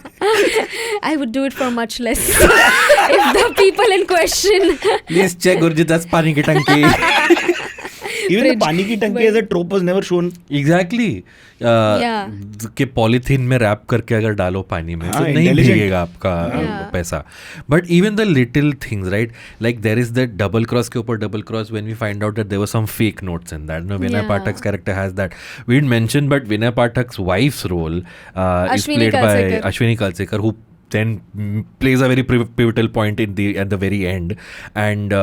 I would do it for much less. If the people in question. Please check Urjita's pani ki tanki. Even the pani ki tanki as a trope was never shown. Exactly. कि polythene में rap करके अगर डालो पानी में तो नहीं भीगेगा आपका पैसा. But even the little things, right, like there is that double cross के ऊपर double cross when we find out that there were some fake notes in that. No, Vinay Pathak's character has that. We didn't mention, but Vinay Pathak's wife's role is played by Ashwini Kalsekar, who then plays a very pivotal point at the very end, and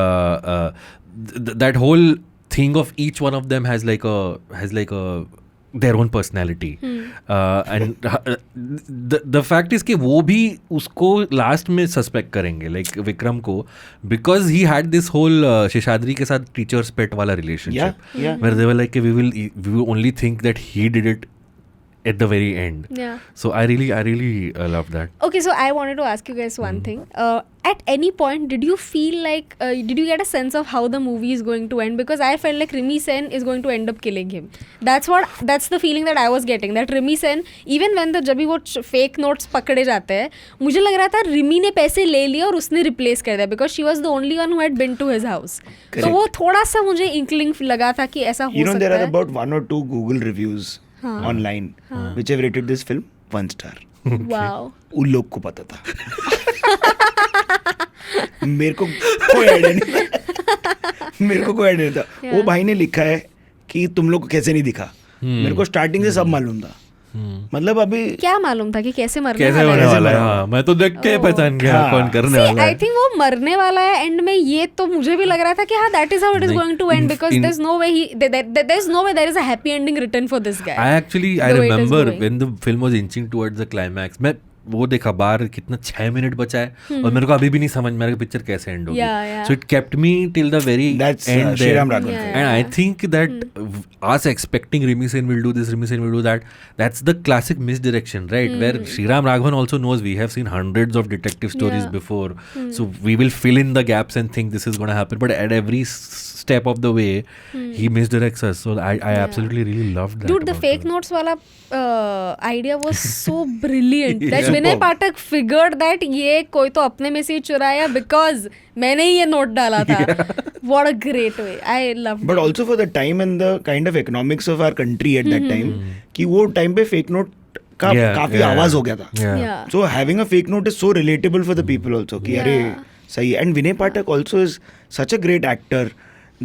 that whole thing of each one of them has like a their own personality. And the fact is कि वो भी उसको last में suspect करेंगे, like Vikram को, because he had this whole Seshadri के साथ teacher's pet वाला relationship, where they were like we will only think that he did it at the very end. Yeah. So I really love that. Okay, so I wanted to ask you guys one thing. At any point, did you feel like, did you get a sense of how the movie is going to end? Because I felt like Rimi Sen is going to end up killing him. That's the feeling that I was getting. That Rimi Sen, even when जब भी वो fake notes पकड़े जाते हैं, मुझे लग रहा था रिमी ने पैसे ले लिए और उसने replace कर दिया, because she was the only one who had been to his house. तो वो थोड़ा सा मुझे inkling लगा था कि ऐसा हो सकता है. You know, there are about 1 or 2 Google reviews online which have rated this film 1 star. Wow. उन लोग को पता था. मेरे को कोई आइडिया नहीं था. वो भाई ने लिखा है कि तुम लोग को कैसे नहीं दिखा. मेरे को स्टार्टिंग से सब मालूम था. मतलब अभी क्या मालूम था कि कैसे मरने कैसे वाला होने है. वाला है. हाँ, मैं तो देख के पहचान गया हाँ. कौन करने See, वाला I है. think वो मरने वाला है एंड में. ये तो मुझे भी लग रहा था कि हाँ that is how it is नहीं, going to end because in- there's no way there's no way there is a happy ending written for this guy. I The way it is remember going. when the film was inching towards the climax. मैं वो देखा बाहर कितना 6 minute बचा है और मेरे को अभी भी नहीं समझ में आ रहा पिक्चर कैसे एंड होगी. Yeah. So it kept me till the very That's end there. Sriram Raghavan. Yeah. And I think that us expecting Rimi Sen will do this, Rimi Sen will do that, that's the classic misdirection, right? Where Sriram Raghavan also knows we have seen hundreds of detective stories Yeah. before. So we will fill in the gaps and think this is going to happen. But at every step of the way, he misdirects us. So I absolutely really loved that. Dude, the about fake him. notes वाला idea was so brilliant that Yeah. Vinay Pathak figured that ये कोई तो अपने में से ही चुराया because मैंने ही ये नोट डाला था. What a great way. I loved but it. also for the time and the kind of economics of our country at that time कि वो टाइम पे फेक नोट का Yeah, काफी yeah. आवाज हो गया था. Yeah. So having a fake note is so relatable for the people also कि अरे सही है. And Vinay Pathak also is such a great actor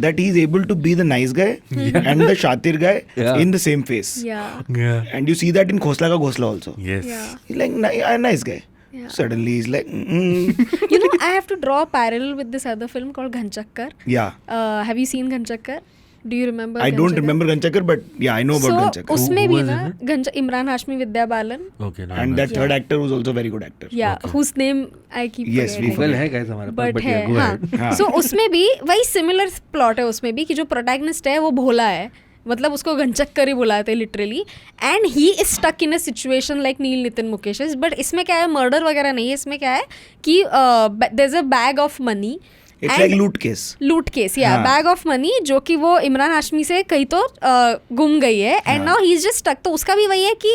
that he's able to be the nice guy and the shatir guy Yeah. in the same face. Yeah. Yeah. And you see that in Khosla Ka Ghosla also. Yes. Yeah. He's like a nice guy. Yeah. Suddenly he's like, You know, I have to draw a parallel with this other film called Ghanchakkar. yeah. Have you seen Ghanchakkar? Do you remember? I don't Ghanchakkar? remember Ganchakar, but yeah, I know about So Ganchakar. उसमें Who भी was ना in Imran Hashmi, Vidya Balan. Okay. No, And no. that third actor was also very good actor. Yeah, whose name I keep Yes, we forgetting. Well है guys हमारे पास. But But है, yeah, go ahead. हाँ. So उसमें भी वही similar plot है उसमें भी कि जो प्रोटैगनिस्ट है वो भोला है. मतलब उसको घनचक्कर ही बुलाते हैं literally. And he is stuck in a situation like Neil Nitin Mukesh. But इसमें क्या है, मर्डर वगैरह नहीं है. इसमें क्या है कि there is a bag of money. It's like loot case. Loot case या हाँ. बैग ऑफ मनी जो कि वो इमरान हाशमी से कहीं तो गुम गई है. And now he is just stuck. तो उसका भी वही है कि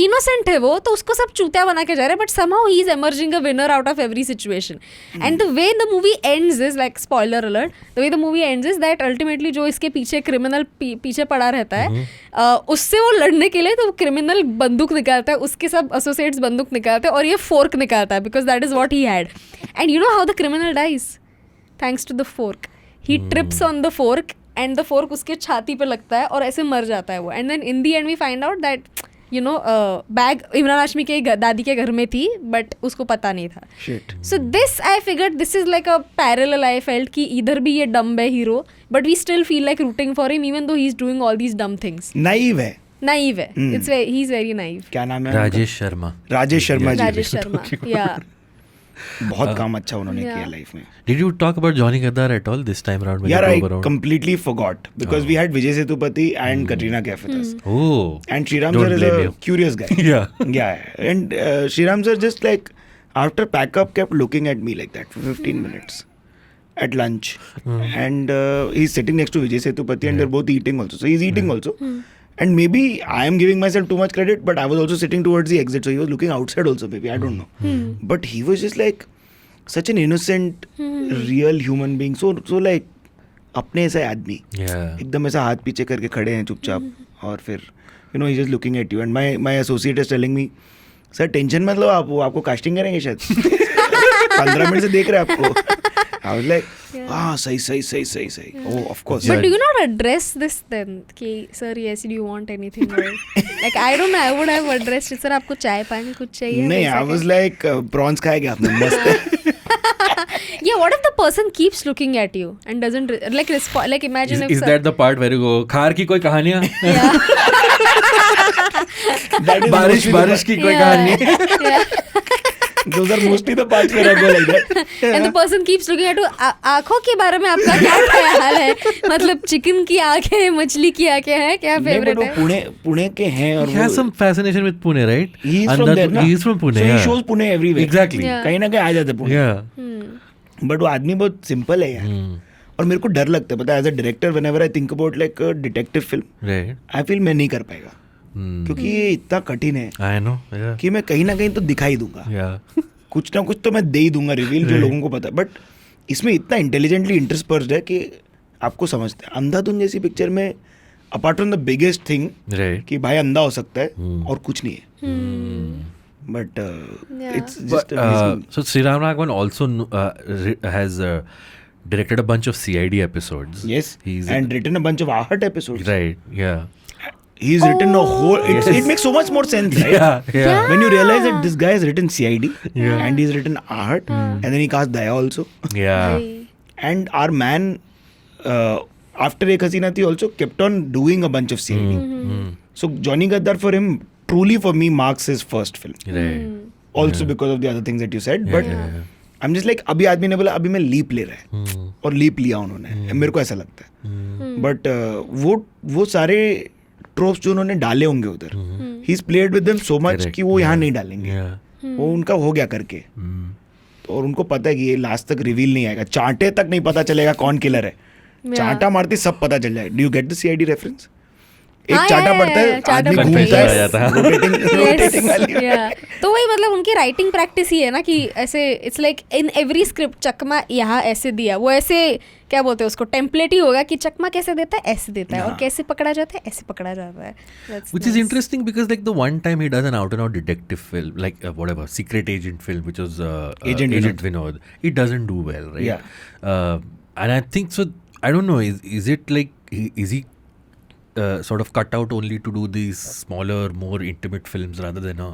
इनोसेंट है वो, तो उसको सब चूतिया बना के जा रहे हैं. But somehow he is emerging a winner out of every situation. And the way the movie ends is like spoiler alert. The way the movie ends is that ultimately जो इसके पीछे क्रिमिनल पीछे पड़ा रहता है उससे वो लड़ने के लिए तो क्रिमिनल बंदूक निकालता है. उसके सब एसोसिएट्स बंदूक निकालते हैं और ये फोर्क निकालता है because that is what he had. And you know how the criminal dies thanks to the fork. He trips on the fork and the fork उसके छाती पे लगता है और ऐसे मर जाता है वो. And then in the end we find out that you know bag Emraan Hashmi के दादी के घर में थी बट उसको पता नहीं था. Shit. So this I figured this is like a parallel. I felt कि इधर भी ये डम्ब है hero but we still feel like rooting for him even though he is doing all these dumb things. Naive है. Naive है. It's he is very naive. क्या नाम है उनका? राजेश शर्मा. राजेश शर्मा जी. राजेश शर्मा. या बहुत काम अच्छा उन्होंने Yeah. किया लाइफ में. Did you talk about Johnny Gaddaar at all this time around? When Yaar, you I drove around? completely forgot because we had Vijay Sethupathi and Katrina Kaif with us. Oh. And Sriram Don't sir is blame a you. curious guy. Yeah. Yeah. And Sriram sir just like after pack up kept looking at me like that for 15 minutes at lunch. And he's sitting next to Vijay Sethupathi and they're both eating also. So he's eating also. And maybe I am giving myself too much credit, but I was also sitting towards the exit. So he was looking outside also maybe. I don't know. But he was just like such an innocent, real human being. So like अपने ऐसा आदमी. Yeah. एकदम ऐसा हाथ पीछे करके खड़े हैं चुपचाप. और फिर you know he's just looking at you. And my associate is telling me, sir tension मत लो आप, वो आपको कास्टिंग करेंगे शायद. 15 मिनट से देख रहे हैं आपको. I was like, सही. Oh, of course. But do you not address this then? कि sir yes, do you want anything? Or, like I don't know, I would have addressed it. Sir आपको चाय पानी कुछ चाहिए? नहीं, I was like, प्रॉन्स खाएगा आपने मस्त है. Yeah, what if the person keeps looking at you and doesn't like respond? Like imagine if Is that the part where you go खार की कोई कहानियाँ? yeah. That is mostly the बारिश की कोई कहानी? Yeah. Those are mostly the parts where I go like that. And the person keeps looking at you. आँखों के बारे में आपका क्या ख्याल है? मतलब चिकन की आँखें, मछली की आँखें हैं, क्या नहीं, but फेवरेट वो है? पुणे के हैं और He has some fascination with Pune, right? he is from there ना. He is from Pune. So he yeah. shows Pune everywhere. Exactly. Yeah. कहीं ना कहीं आ जाते पुणे. Yeah. बट वो आदमी बहुत सिंपल है यार. और मेरे को डर लगता है पता है as a director whenever I think about like a detective film Right. I feel मैं नहीं कर पाएगा क्योंकि ये इतना कठिन है I know. Yeah. कि मैं कहीं ना कहीं तो दिखाई दूंगा. Yeah. कुछ ना कुछ तो मैं दे ही दूंगा रिवील जो लोगों को पता है. बट इसमें इतना इंटेलिजेंटली इंटरस्पर्स्ड है कि आपको समझते हैं. अंधाधुन जैसी पिक्चर में apart from the biggest thing Right. कि भाई अंधा हो सकता है और कुछ नहीं है. But Yeah. It's But, just so Sriram Raghavan also has directed a bunch of CID episodes. yes He's and written a bunch of Ahat episodes. right. Yeah. he's written a whole. It makes so much more sense, right? Yeah. When you realize that this guy has written CID and he's written art, and then he cast Daya also. Yeah. And our man, after Ek Hasina Thi, also kept on doing a bunch of CID. So Johnny Gaddaar for him, truly for me, marks his first film. Right. Also because of the other things that you said, but I'm just like, अभी आदमी ने बोला अभी मैं leap ले रहा है और लीप लिया उन्होंने, मेरे को ऐसा लगता है. बट वो सारे ट्रोप्स जो उन्होंने डाले होंगे उधर, he is played with them so much कि वो यहाँ नहीं डालेंगे. वो उनका हो गया करके, और उनको पता है कि ये लास्ट तक रिवील नहीं आएगा, चांटे तक नहीं पता चलेगा कौन किलर है. चांटा मारती सब पता चल जाए. Do you get the CID reference? एक चाटा पड़ता है, आदमी घूमता है, रोटेटिंग वाली. तो वही मतलब उनकी राइटिंग प्रैक्टिस ही है ना कि ऐसे it's like in every script चकमा यहाँ ऐसे दिया, वो ऐसे क्या बोलते हैं उसको, टेम्पलेट ही होगा कि चकमा कैसे देता है ऐसे देता है, और कैसे पकड़ा जाता है ऐसे पकड़ा जाता है. Which is interesting because like the one time he does an out and out detective film, like whatever secret agent film, which was Agent Vinod, it doesn't do well, right? And I think so. I don't know. Is it like is he sort of cut out only to do these smaller, more intimate films rather than a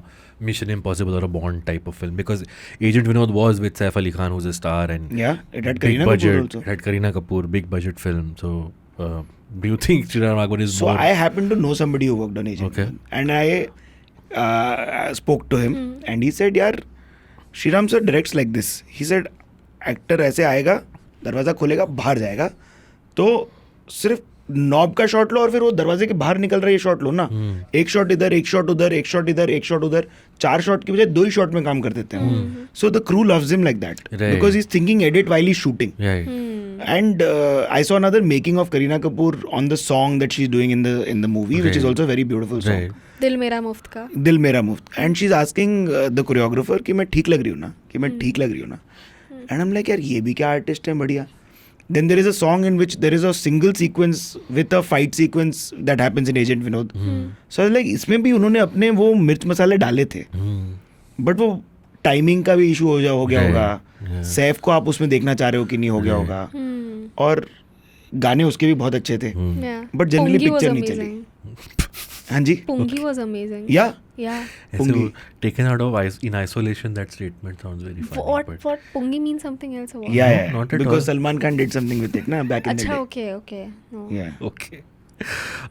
Mission Impossible or a Bond type of film? Because Agent Vinod was with Saif Ali Khan, who's a star, and it had big Kareena budget. Kapoor also. It had Kareena Kapoor, big budget film. So, do you think Sriram Raghavan is more? So I happen to know somebody who worked on Agent Vinod, and I spoke to him, and he said, "यार, Sriram sir directs like this." He said, "Actor ऐसे आएगा, दरवाजा खोलेगा, बाहर जाएगा, तो सिर्फ knob का शॉट लो और फिर वो दरवाजे के बाहर निकल रहा है शॉट लो ना. एक शॉट इधर, एक शॉट उधर, एक शॉट इधर, एक शॉट उधर, 4 शॉट की बजाय 2 ही शॉट में काम कर देते हैं. So the crew loves him like that because he is thinking edit while he shooting. And I saw another making of Kareena Kapoor on the song that she's doing in the movie, which is also a very beautiful song. दिल मेरा मुफ्त का. दिल मेरा मुफ्त. And she's asking the choreographer कि मैं ठीक लग रही हूँ ना, कि मैं ठीक लग रही हूँ ना. And I'm like, यार ये भी क्या आर्टिस्ट है, बढ़िया. Then there is a song in which there is a single sequence with a fight sequence that happens in Agent Vinod. So I was like, इसमें भी उन्होंने अपने वो मिर्च मसाले डाले थे, बट वो टाइमिंग का भी इशू हो गया होगा. सैफ को आप उसमें देखना चाह रहे हो कि नहीं हो गया होगा, और गाने उसके भी बहुत अच्छे थे, बट जनरली पिक्चर नहीं चली. हाँ जी, Pungi was amazing. Yeah. So taken out of in isolation, that statement sounds very funny. What Pungi means something else or what? Yeah. Not at because all. Salman Khan did something with it, na, back in the day. Okay. No. Yeah. Okay.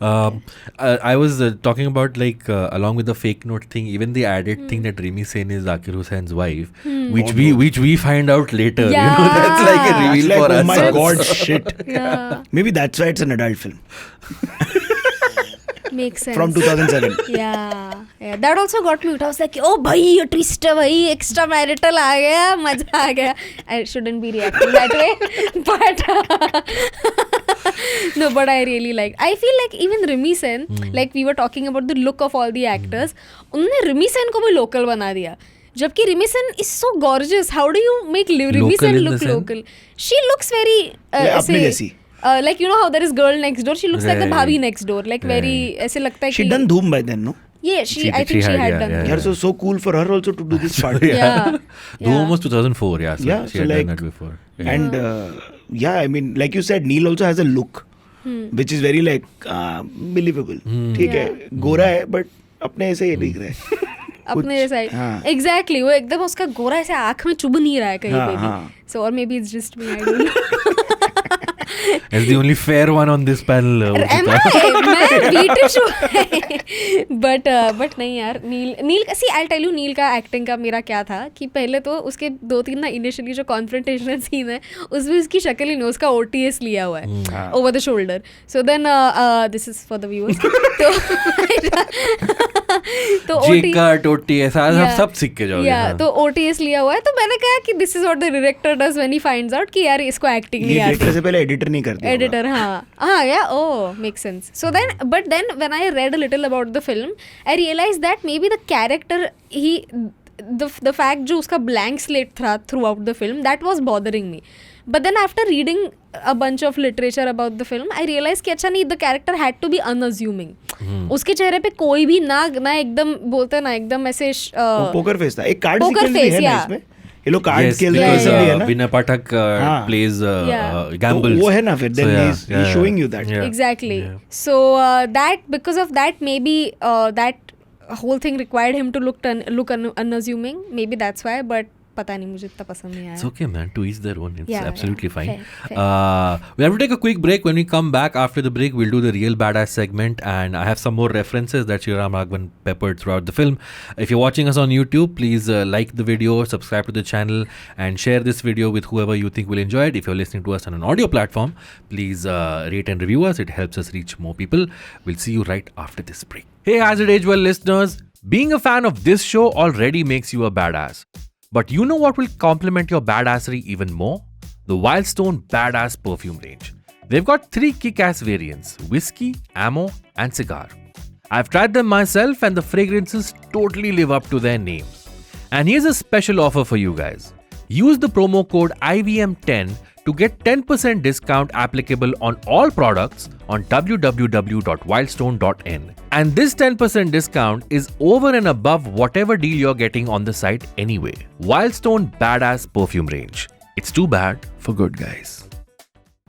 I was talking about like along with the fake note thing, even the added thing that Rimi Sen is Zakir Hussain's wife, which we find out later. Yeah. You know, that's like a reveal Like, for us. oh my god, shit. Yeah. Maybe that's why it's an adult film. Makes sense. From 2007. Yeah. That also got me. I was like, oh भाई ये twist है भाई, extra marital आ गया, मजा आ गया. I shouldn't be reacting that way, but no, but I really like. I feel like even Rimi Sen, like we were talking about the look of all the actors, उन्होंने Rimi Sen को भी local बना दिया. जबकि Rimi Sen is so gorgeous. How do you make Rimi Sen look local? She looks very अपने जैसी. Like you know how there is girl next door, she looks like the bhabhi next door, like very ऐसे लगता है कि She done Dhoom by then, no? Yeah, I think she had done. Yeah, so cool for her also to do this part. Yeah. Dhoom was 2004, yeah. So Yeah, she so had like, done that before. And I mean, like you said, Neil also has a look, which is very like believable. ठीक है, गोरा है, but अपने ऐसे ही दिख रहा है. अपने जैसा exactly, वो एकदम उसका गोरा ऐसे आँख में चुभ नहीं रहा है कहीं पे भी. So or maybe it's just me, I don't know. As the only fair one on this panel. Am I? मैं British हूँ. But नहीं यार, नील see I'll tell you नील का acting का मेरा क्या था कि पहले तो उसके 2-3 ना initially जो confrontational scene है उसमें उसकी शक्ल ही नहीं, उसका OTS लिया हुआ है over the shoulder. So then this is for the viewers. तो OTS सब सीख के जाओगे. तो OTS लिया हुआ है, तो मैंने कहा कि this is what the director does when he finds out कि यार इसको acting नहीं आती. Director से पहले editor नहीं करते. Editor, makes sense. So then, but then when I read a little about the film, I realized that maybe the character, the fact जो उसका blank slate था throughout the film, that was bothering me. But then after reading a bunch of literature about the film, I realized कि अच्छा नहीं, the character had to be unassuming. उसके चेहरे पे कोई भी ना एकदम बोलते ना एकदम ऐसे पोकर फेस था. एक कार्ड poker सीक्वेंस भी face, है ना yeah. इसमें. ये लोग कार्ड्स Yes, खेलते हैं because सब भी है ना, Vinay Pathak हाँ. plays Yeah. gambles. तो वो है ना फिर, then So, he's showing you that. Yeah. Exactly. Yeah. So that because of that, maybe that whole thing required him to look unassuming. Maybe that's why. But पता नहीं, मुझे इतना पसंद नहीं आया. It's okay, man. To each their own. It's Yeah, absolutely yeah. fine. Fair. We have to take a quick break. When we come back after the break, we'll do the real badass segment, and I have some more references that Sriram Raghavan peppered throughout the film. If you're watching us on YouTube, please like the video, subscribe to the channel, and share this video with whoever you think will enjoy it. If you're listening to us on an audio platform, please rate and review us. It helps us reach more people. We'll see you right after this break. Hey, As It Age Well listeners, being a fan of this show already makes you a badass. But you know what will complement your badassery even more? The Wildstone Badass perfume range. They've got 3 kick-ass variants: whiskey, ammo, and cigar. I've tried them myself and the fragrances totally live up to their names. And here's a special offer for you guys. Use the promo code IVM10 to get 10% discount applicable on all products on www.wildstone.in. And this 10% discount is over and above whatever deal you're getting on the site anyway. Wildstone Badass Perfume Range. It's too bad for good guys.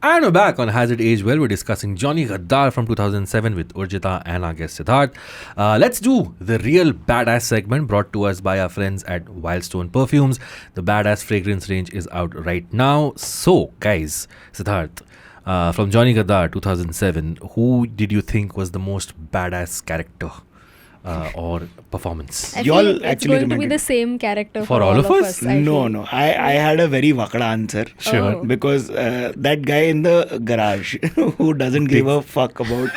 And we're back on Has It Aged Well. We're discussing Johnny Gaddaar from 2007 with Urjita and our guest Siddhaath. Let's do the real badass segment brought to us by our friends at Wildstone Perfumes. The badass fragrance range is out right now. So, guys, Siddhaath, from Johnny Gaddaar 2007, who did you think was the most badass character or performance? I You all feel it's actually going to be reminded- the same character For all of us? I No, feel. no. I had a very vakda answer. Sure. Oh. Because that guy in the garage who doesn't give a fuck about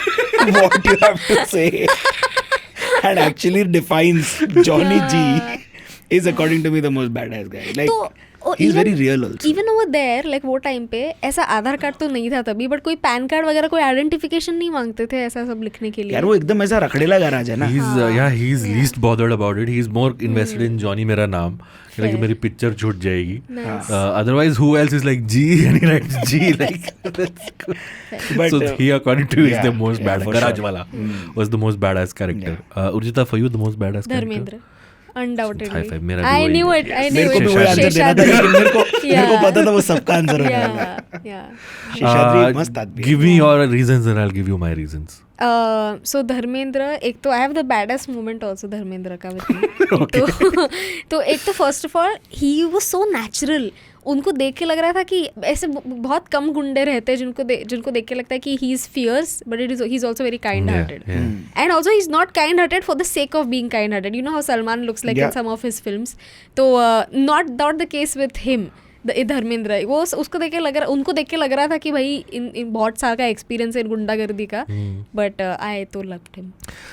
what you have to say and actually defines Johnny G is according to me the most badass guy. Like, तो he's very real also. Even over there, like वो time पे ऐसा आधार card तो नहीं था तभी, but कोई pan card वगैरह कोई आइडेंटिफिकेशन नहीं मांगते थे ऐसा सब लिखने के लिए. यार वो एकदम ऐसा रखड़ेला गराज है ना. He's least bothered about it. He's more invested in Johnny मेरा नाम. Like Fair. मेरी पिक्चर छूट जाएगी. Nice. Otherwise, who else is like G and he writes G like that's good. But, So he, according to you, is yeah, the most yeah, badass. for Garage sure. wala was the most badass character. Urjita, for you, the most badass character. Dharmendra High undoubtedly. five, मेरा भी I वही knew है. it. I knew मेरे को it. भी वही answer देना था, लेकिन मेरे को पता था वो सबका आंसर हो जाएगा. Yeah. शेषाद्री मस्त आदमी है. Give me your reasons and I'll give you my reasons. So Dharmendra, एक तो I have the baddest moment also Dharmendra का with me. तो एक तो first of all he was so natural. उनको देख के लग रहा था कि ऐसे बहुत कम गुंडे रहते हैं जिनको देख के लगता है कि he is fierce, but he is also very kind hearted. And also he is not kind hearted for the sake of being kind hearted. You know how Salman looks like in some of his films. तो not the case with him. Dharmendra वो उसको देख के उनको देख के लग रहा था कि भाई इन बहुत साल का एक्सपीरियंस है गुंडागर्दी का, बट आई तो loved him.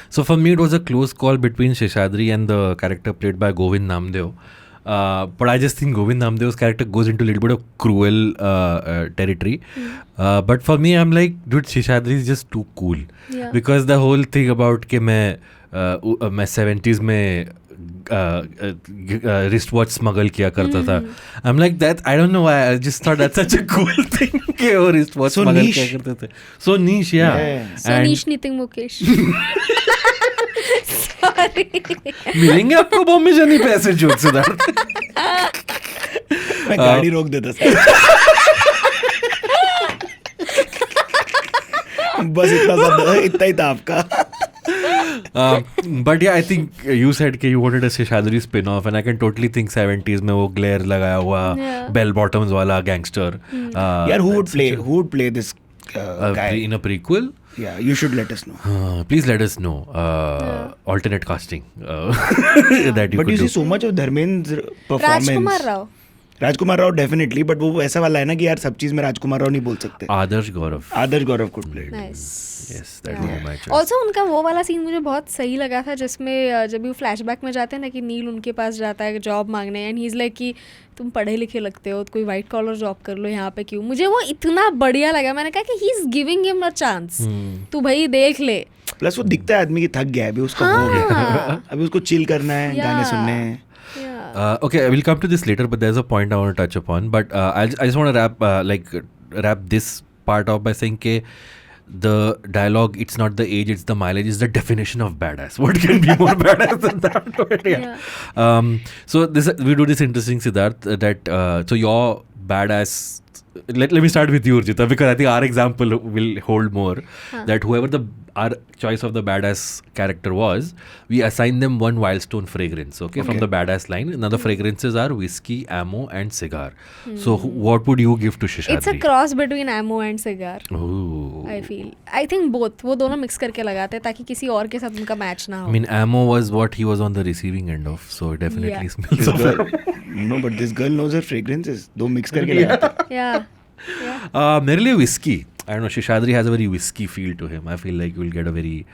So for me, it was a close call between Sheshadri and the character played by Govind Namdev. But I just think Govind Namdev's character goes into a little bit of cruel territory. But for me, I'm like, dude, Sheshadri is just too cool. Yeah. Because the whole thing about कि मैं 70s में wrist watch smuggle किया करता था. I am like that, I don't know why, I just thought that's such a cool thing कि वो wrist watch So smuggle niche. किया करते थे. सो नीश, या. Sonish Nitin Mukesh. Sorry. मिलेंगे आपको बॉम्बे जर्नी पे ऐसे जोक, सिद्धार्थ. मैं गाड़ी रोक देता सर. बस इतना ही था आपका. But yeah, I think you said कि you wanted a Sheshadri spin-off, and I can totally think 70s में वो glare लगाया हुआ bell bottoms वाला gangster. यार who would play this guy in a prequel? Yeah, you should let us know. Please let us know. Alternate casting that you But could you do. see so much of Dharmendra's performance. Rajkumar Rao definitely, but वो ऐसा वाला है ना कि यार सब चीज में राजकुमार राव नहीं बोल सकते. Adarsh Gourav. Adarsh Gourav could play. Nice. Yes, that would be my choice. Also उनका वो वाला सीन मुझे बहुत सही लगा था जिसमें जब वो फ्लैशबैक में जाते हैं ना कि नील उनके पास जाता है जॉब मांगने, एंड ही इज लाइक कि तुम पढ़े लिखे लगते हो तो कोई वाइट कॉलर जॉब कर लो यहाँ पे क्यों. मुझे वो इतना बढ़िया लगा. मैंने कहा कि he is giving him a chance. तू भाई देख ले. प्लस वो दिखता है आदमी की थक गया है अभी, उसका हो गया, अभी उसको चिल करना है, गाने सुनने हैं. Okay, we'll come to this later, but there's a point I want to touch upon. But I just want to wrap this part off by saying that the dialogue, it's not the age, it's the mileage, is the definition of badass. What can be more badass than that? But yeah. So we do this interesting, Siddharth, that so your badass. Let me start with you, Urjita, because I think our example will hold more. That whoever our choice of the badass character was, we assigned them one Wildstone fragrance, okay, from the badass line. Now the fragrances are whiskey, ammo, and cigar. So what would you give to Shishadri? It's a cross between ammo and cigar. Ooh. I think both. वो दोनों mix करके लगाते हैं ताकि किसी और के साथ उनका match ना हो. I mean, ammo was what he was on the receiving end of, so it definitely smells of it. No, but this girl knows her fragrances. दो mix करके लगाते हैं. Yeah. मेरे लिए whiskey. I don't know, Shishadri has a very whiskey feel to him. I feel like you will get a very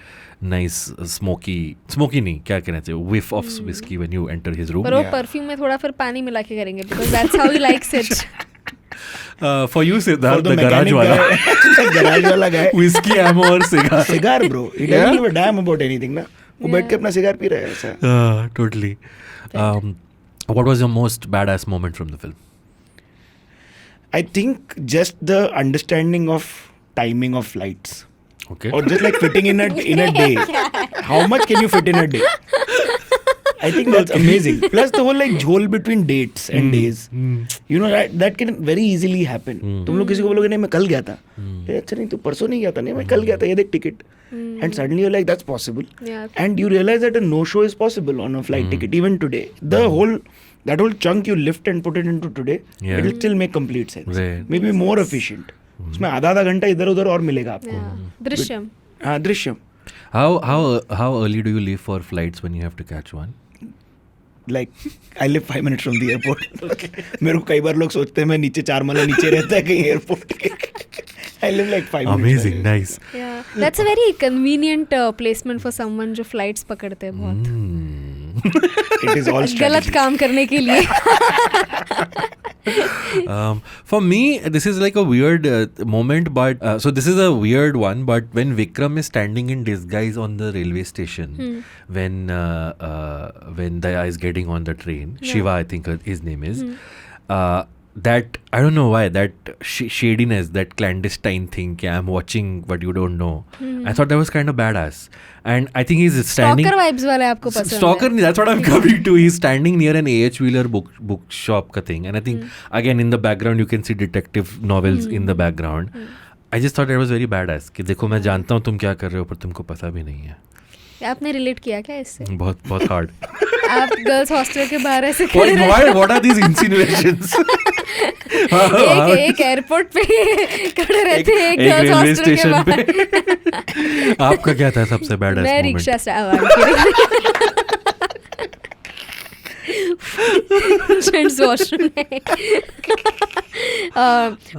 nice smoky नहीं, क्या कहना चाहिए, whiff of whiskey when you enter his room. पर वो perfume में थोड़ा फिर पानी मिला के करेंगे because that's how he likes it. For you, Siddharth, the garage wala. The garage wala guy. Whiskey, ammo और cigar. Cigar, bro. He doesn't give a damn about anything, ना. वो बैठ के अपना cigar पी रहा है ऐसा. Totally. What was your most badass moment from the film? I think just the understanding of timing of flights. Okay. Or just like fitting in a day. How much can you fit in a day? I think that's amazing. Plus the whole like jhol between dates and days. You know that can very easily happen. तुम लोग किसी को बोलोगे नहीं मैं कल गया था. अच्छा नहीं तू परसों नहीं गया था, नहीं मैं कल गया था, ये देख ticket. And suddenly you're like that's possible. Yeah. And you realize that a no-show is possible on a flight ticket even today. That whole chunk you lift and put it into today, it'll still make complete sense. Right. Maybe more efficient. उसमें आधा घंटा इधर उधर और मिलेगा आपको. दृश्यम. हाँ Drishyam. How early do you leave for flights when you have to catch one? Like I live 5 minutes from the airport. मेरे को कई बार लोग सोचते हैं मैं नीचे 4 माला नीचे रहता है कहीं एयरपोर्ट के. I live like 5 minutes. Amazing, nice. Yeah, that's a very convenient placement for someone जो flights पकड़ते हैं बहुत. It is all strategy. गलत काम करने के लिए. For me, this is like a weird moment, but so this is a weird one. But when Vikram is standing in disguise on the railway station, when Daya is getting on the train, Shiva, I think his name is. That I don't know why that shadiness, that clandestine thing. I'm watching what you don't know. I thought that was kind of badass, and I think he's standing. Stalker vibes वाले आपको पसंद है? Stalker, that's what I'm coming to. He's standing near an A.H. Wheeler bookshop ka thing, and I think again in the background you can see detective novels in the background. I just thought that was very badass. कि देखो मैं जानता हूँ तुम क्या कर रहे हो पर तुमको पता भी नहीं है. आपने रिलेट किया क्या इससे? बहुत hard. आप गर्ल्स हॉस्टल के बाहर ऐसे खड़े रहते हैं. What are these insinuations? एक एयरपोर्ट पे खड़े रहते हैं एक गर्ल्स हॉस्टल के बाहर. आपका क्या था सबसे badass moment? मैं रिक्शा से Gents washroom.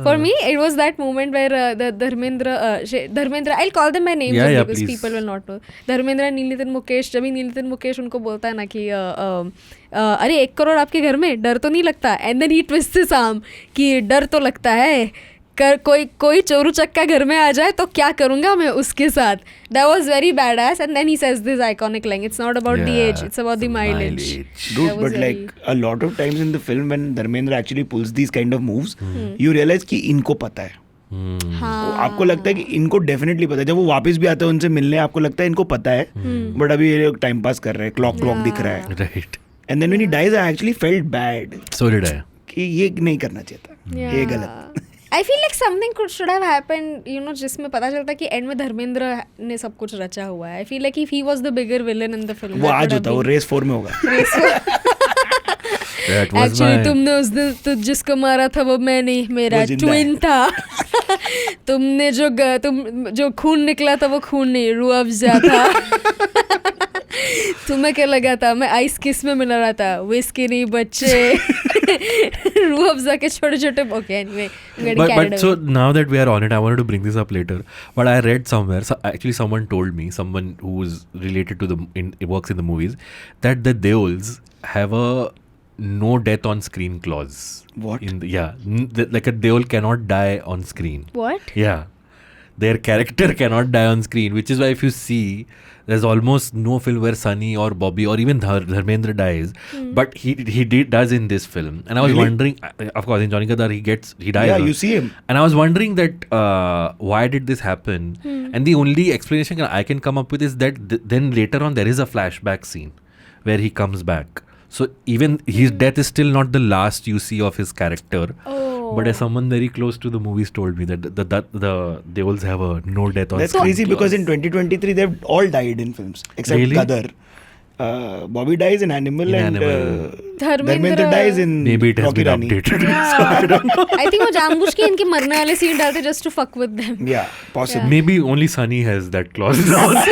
For me, it was that moment where the Dharmendra, I'll call them by names because please. People will not know. Dharmendra, Nitin Mukesh, जब Nitin Mukesh उनको बोलता है ना कि अरे 1 करोड़ आपके घर में डर तो नहीं लगता, and then he twists his arm कि डर तो लगता है, कोई चोरू चक्का घर में आ जाए तो क्या करूँगा मैं उसके साथ. That was very badass, and then he says this iconic line, it's not about the age, it's about the mileage. Dude, but like a lot of times in the film when Dharmendra actually pulls these kind of moves, you realize कि इनको पता है. आपको लगता है कि इनको definitely पता है. जब वो वापस भी आते हैं उनसे मिलने, आपको लगता है इनको पता है, बट अभी ये लोग टाइम पास कर रहे हैं, क्लॉक दिख रहा है. Right. And then when he dies, I actually felt bad. So did I. कि ये नहीं करना चाहिए था, ये गलत. I feel like something should have happened, जिसमें पता चलता कि एंड में धर्मेंद्र ने सब कुछ रचा हुआ है. I feel like if he was the bigger villain in the film, वो आज होता, वो रेस 4 में होगा. Actually तुमने उस दिन जिसको मारा था वो मैं नहीं, मेरा ट्विन था. तुमने जो खून निकला था वो खून नहीं, रूह अफ़ज़ा था. तुम्हें क्या लगा था मैं आइस किस में मिला रहा था, विस्की नहीं बच्चे. रूह अफ़ज़ा के छोटे-छोटे. Okay, anyway, but so now that we are on it, I wanted to bring this up later, but I read somewhere, actually someone told me, someone who is related to works in the movies, that the Deols have a no death on screen clause. What? Like a Deol cannot die on screen. What? Yeah. their character cannot die on screen, which is why if you see, there's almost no film where Sunny or Bobby or even Dharmendra dies, but he does in this film. And I was wondering, of course, in Johnny Gaddaar he dies. Yeah, you see him. And I was wondering that why did this happen? And the only explanation I can come up with is that then later on there is a flashback scene where he comes back. So even his death is still not the last you see of his character. But as someone very close to the movies told me that they also have a no death on. That's crazy because in 2023 they've all died in films except Really? Gadar. Bobby dies in Animal and Dharmendra dies in Maybe it has Rocky been Rani. updated. Yeah. So I don't know. I think वो जानबूझ के इनके मरने वाले scene डालते just to fuck with them. Yeah, possible. Maybe only Sunny has that clause now.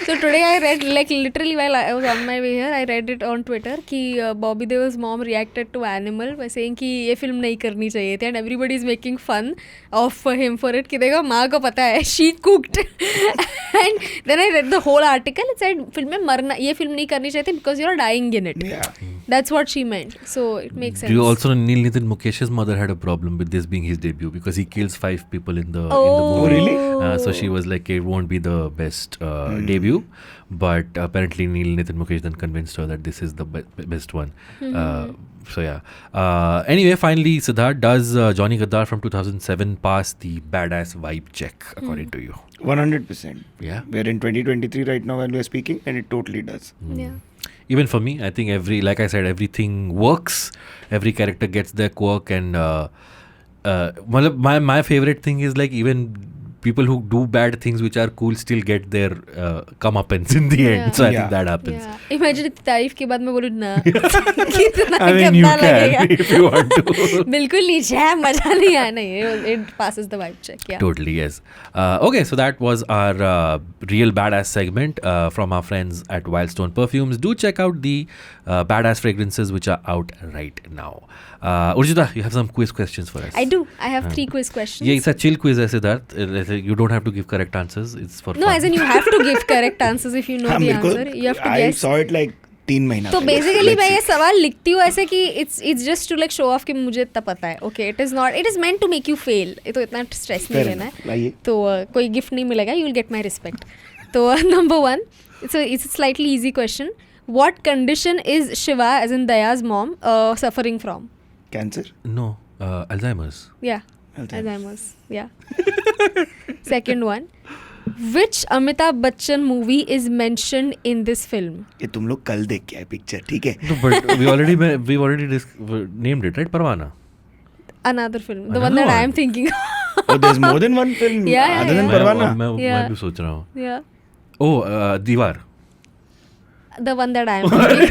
So today I read, like literally while I was on my way here, I read it on Twitter कि Bobby Deol's mom reacted to Animal by saying कि ये film नहीं करनी चाहिए थी and everybody is making fun of him for it कि देखो माँ को पता है she cooked and then I read the whole article. It said film में मरना ये फिल्म नहीं करनी चाहिए थी because you're dying in it. Yeah. That's what she meant. So it makes sense. Do you also know Nitin Mukesh's mother had a problem with this being his debut because he kills 5 people in the Oh, movie. really? So she was like, it won't be the best debut. But apparently Nitin Mukesh then convinced her that this is the best one. So yeah. Anyway, finally, Siddharth, does Johnny Gaddaar from 2007 pass the badass vibe check according to you? 100%. Yeah. We're in 2023 right now when we're speaking and it totally does. Yeah. Even for me, I think like I said, everything works. Every character gets their quirk, and my favorite thing is like even people who do bad things which are cool still get their comeuppance in the end. So I think that happens. Yeah. Imagine इतनी तारीफ के बाद मैं बोलूँ ना कितना I mean, you गंदा लगेगा can if you want to. बिल्कुल नीचे है मजा नहीं आया नहीं it passes the vibe check. Yeah. Totally, yes. Okay, so that was our real badass segment from our friends at Wildstone Perfumes. Do check out the badass fragrances which are out right now. Urjita, you have some quiz questions for us. I do. I have 3 quiz questions. Yeah, it's a chill quiz, Siddharth. You don't have to give correct answers. It's for No, fun. as in you have to give correct answers if you know the answer. You have to I guess. saw it like 3 महीना तो पहले. Basically Let's मैं see. ये सवाल लिखती हूँ ऐसे कि it's just to like show off कि मुझे इतना पता है. Okay, it is meant to make you fail. तो इतना स्ट्रेस नहीं Fair लेना enough. है. लाइए. तो कोई गिफ्ट नहीं मिलेगा. You will get my respect. तो number 1, it's a slightly easy question. What condition is Shiva, as in Daya's mom, suffering from? Cancer. No, Alzheimer's. Yeah. Alzheimer's. Yeah. Second one. Which Amitabh Bachchan movie is mentioned in this film? ये तुम लोग कल देख के आए picture, ठीक है? No, but we've already named it, right? Parvana. Another film. The Another one that I one? am thinking. Oh, there's more than one film Yeah, other than yeah. Parvana. मैं भी सोच रहा हूँ. Yeah. Oh, Diwar. The one that I am thinking.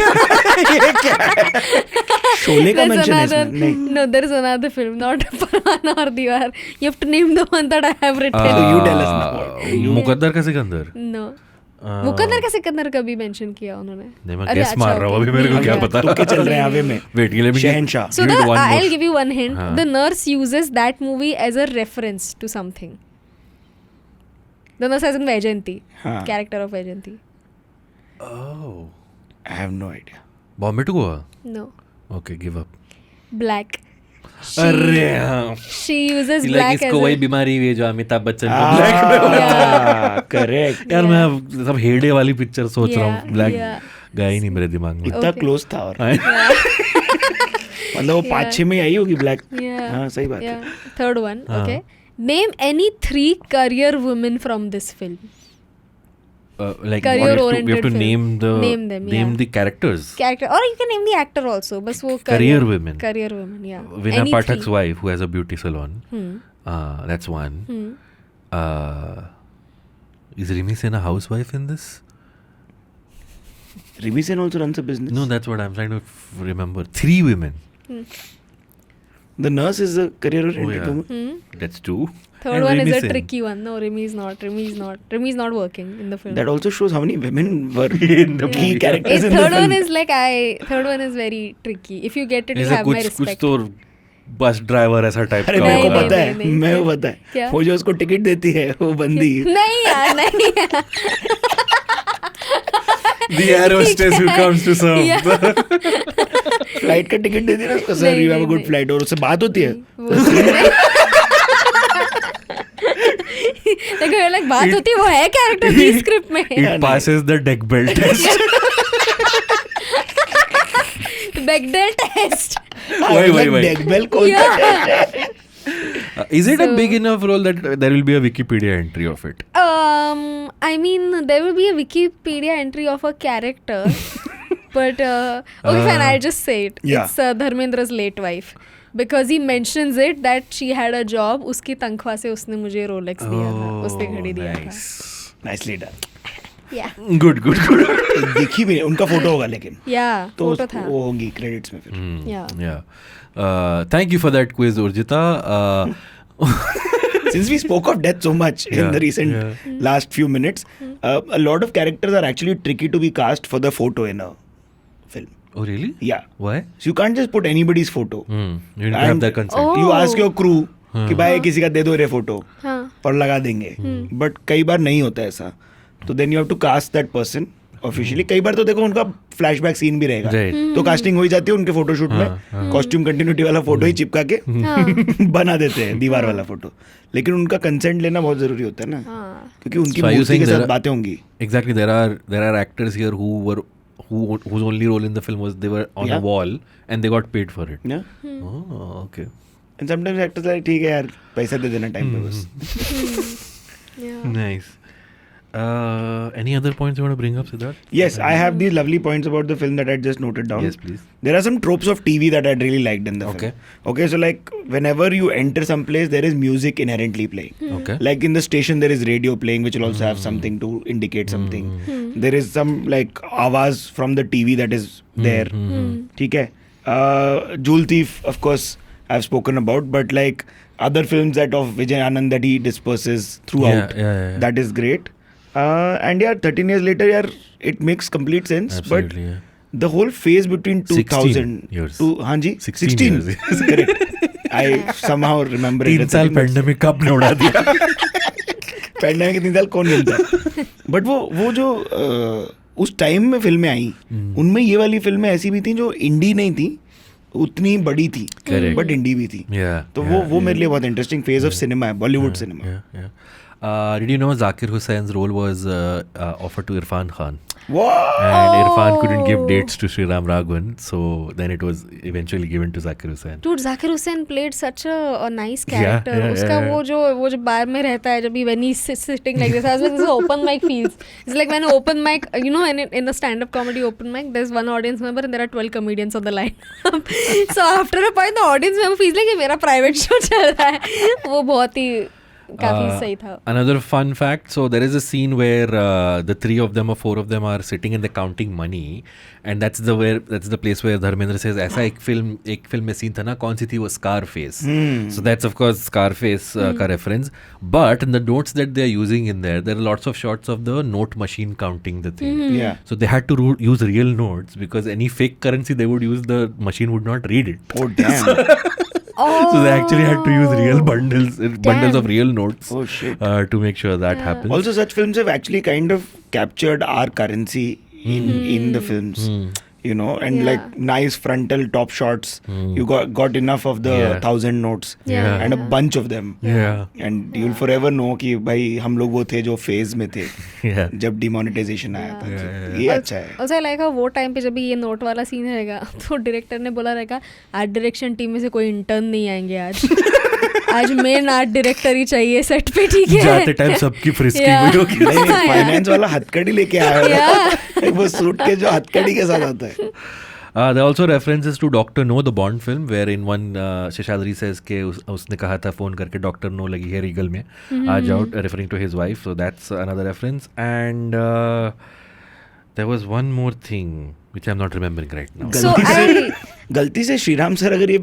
Sholay का There's mention है another. इसमें? नहीं. No, there is another film, not Parvana or Diwar. You have to name the one that I have written. So you tell us now. मुकद्दर का Sikandar. No. मुकद्दर का सिकंदर कभी mention किया उन्होंने. नहीं, मैं अरे guess अच्छा, मार रहा हूँ, okay. अभी मेरे को क्या Okay. पता. तुक्के चल रहे हैं हवे में. Wait, let me शहनशाह. So give it one I'll more. give you one hint. हाँ. The nurse uses that movie as a reference to something. The nurse as in Vaijayanti. हाँ. Character of Vaijayanti. Oh. I have no idea. Bombay to Goa. No. Okay, give up. Black. अरे हाँ. She uses Like black as इसको वही a... बीमारी हुई है जो अमिताभ बच्चन को black में Ah, correct. यार मैं सब हेडे वाली पिक्चर सोच रहा हूँ. Black yeah. गया ही नहीं मेरे दिमाग में. इतना Okay. क्लोज था और हाँ. मतलब वो 5-6 में आई होगी ब्लैक. Yeah. हाँ सही बात है. Yeah. Third one. हाँ. Okay. Name any 3 career women from this film. Like Career we have oriented to film. name Name them, yeah. the characters. Character, or you can name the actor also. बस वो Career women. Career women, yeah. Vinay Any Pathak's 3. wife who has a beauty salon. Hmm. That's one. Hmm. Is Rimi Sen a housewife in this? Rimi Sen also runs a business. No, that's what I'm trying to remember. 3 women. Hmm. The nurse is a career oriented yeah. woman. Hmm. That's 2. Third And one Rimi is a Sen. tricky one. No, Rimi is not. Rimi is not working in the film. That also shows how many women were in the key characters in the Third film. one is like third one is very tricky. If you get it, you ऐसा have my कुछ respect. तो bus driver ऐसा type अरे का मेरे को नहीं, पता है. नहीं, मैं नहीं. वो पता है. क्या? वो जो उसको टिकट देती है वो बंदी. नहीं यार नहीं यार. The air hostess who comes to serve. Yeah. Flight का टिकट देती है ना उसको. सर नहीं, यू हैव अ नहीं, गुड नहीं. फ्लाइट और उससे बात होती है. like बात होती वो है कैरेक्टर की स्क्रिप्ट में. It passes the deck belt test. Bechdel test. Wait. Degbel कौन सा test है? Is it a big enough role that there will be a Wikipedia entry of it? I mean, there will be a Wikipedia entry of a character, but okay, fine. I'll just say it. Yeah. It's Dharmendra's late wife, because he mentions it that she had a job. उसकी तनख्वाह से उसने मुझे Rolex दिया था, उसने घड़ी दिया था. Nicely done. Yeah. Good. देखी भी उनका फोटो होगा लेकिन. Yeah. तो फोटो था. वो होंगी क्रेडिट्स में फिर. Yeah. Thank you for that quiz, Urjita. Since we spoke of death so much in the recent last few minutes, a lot of characters are actually tricky to be cast for the photo in a film. Oh, really? Yeah. Why? So you can't just put anybody's photo. You need to have their consent. Oh. You ask your crew कि भाई किसी का दे दो रे photo हाँ. और लगा देंगे. बट कई बार नहीं होता ऐसा. तो then you have to cast that person officially. कई बार तो देखो उनका फ्लैशबैक सीन भी रहेगा. तो कास्टिंग हो ही जाती है उनके फोटोशूट में. कॉस्ट्यूम कंटिन्यूटी वाला फोटो ही चिपका के बना देते हैं दीवार वाला फोटो. लेकिन उनका कंसेंट लेना बहुत जरूरी होता है ना, क्योंकि उनकी मूर्ति के साथ बातें होंगी. Exactly. There are actors here whose only role in the film was they were on a wall and they got paid for it. Yeah. Oh, okay. And sometimes actors are like ठीक है यार पैसा दे देना time पे बस. Nice. Any other points you want to bring up, Siddharth? Yes, I have these lovely points about the film that I just noted down. Yes, please. There are some tropes of TV that I really liked in the film. Okay, so like whenever you enter some place, there is music inherently playing. Okay. Like in the station, there is radio playing, which will also have something to indicate something. There is some like आवाज from the TV that is there. ठीक है. Jewel Thief, of course, I've spoken about, but like other films that of Vijay Anand that he disperses throughout, that is great. And yeah, 13 years later, yeah, it makes complete sense. Absolutely, but the whole phase between 2000 years. to 16 years. Correct. I somehow remember it. 3 साल pandemic कब ने उड़ा दिया. Pandemic के 3 साल कौन गिनता है. बट वो जो उस टाइम में फिल्में आई, उनमें ये वाली फिल्में ऐसी भी थी जो इंडी नहीं थी, उतनी बड़ी थी, बट इंडी भी थी. तो वो मेरे लिए बहुत इंटरेस्टिंग फेज ऑफ सिनेमा है, Bollywood cinema. Did you know Zakir Hussein's role was offered to Irfan Khan? What? And Irfan couldn't give dates to Sriram Raghavan, so then it was eventually given to Zakir Hussain. Dude, Zakir Hussain played such a nice character. उसका वो जो बार में रहता है जब when he's sitting like this, as this open mic feels. It's like when open mic, you know, in a stand-up comedy open mic, there's one audience member and there are 12 comedians on the line. So after a point, the audience member feels like ये मेरा private show चल रहा है. वो बहुत ही काफी सही था. Another fun fact, so there is a scene where the 3 of them or 4 of them are sitting and they're counting money, and that's the place where Dharmendra says ऐसा एक फिल्म में scene था ना, कौन सी थी वो, Scarface. So that's of course Scarface का reference, but in the notes that they are using in there are lots of shots of the note machine counting the thing. So they had to use real notes because any fake currency they would use, the machine would not read it. Oh damn. So they actually had to use real bundles of real notes to make sure that happens. Also, such films have actually kind of captured our currency in the films. You know, and like nice frontal top shots. You got enough of the 1,000 notes and a bunch of them. And you'll forever know कि भाई हम लोग वो थे जो phase में थे जब demonetization आया था. ये अच्छा है. Also I like वो टाइम पे जब ये नोट वाला सीन रहेगा तो डायरेक्टर ने बोला रहेगा आर्ट डायरेक्शन टीम में से कोई इंटर्न नहीं आएंगे आज मेन आर्ट डायरेक्टर ही चाहिए सेट पे. ठीक है, जाते टाइम सबकी फ्रिस्किंग होगी. फाइनेंस वाला हथकड़ी लेके आया है वो सूट के जो हथकड़ी के साथ आता है. There are also references to Dr. No, the Bond film, where in one Sheshadri says कि उसने कहा था फोन करके Dr. No लगी है रीगल में, आ जाओ, referring to his wife. So that's another reference. And there was one more thing which I'm not remembering right now. गलती से श्रीराम सर अगर ये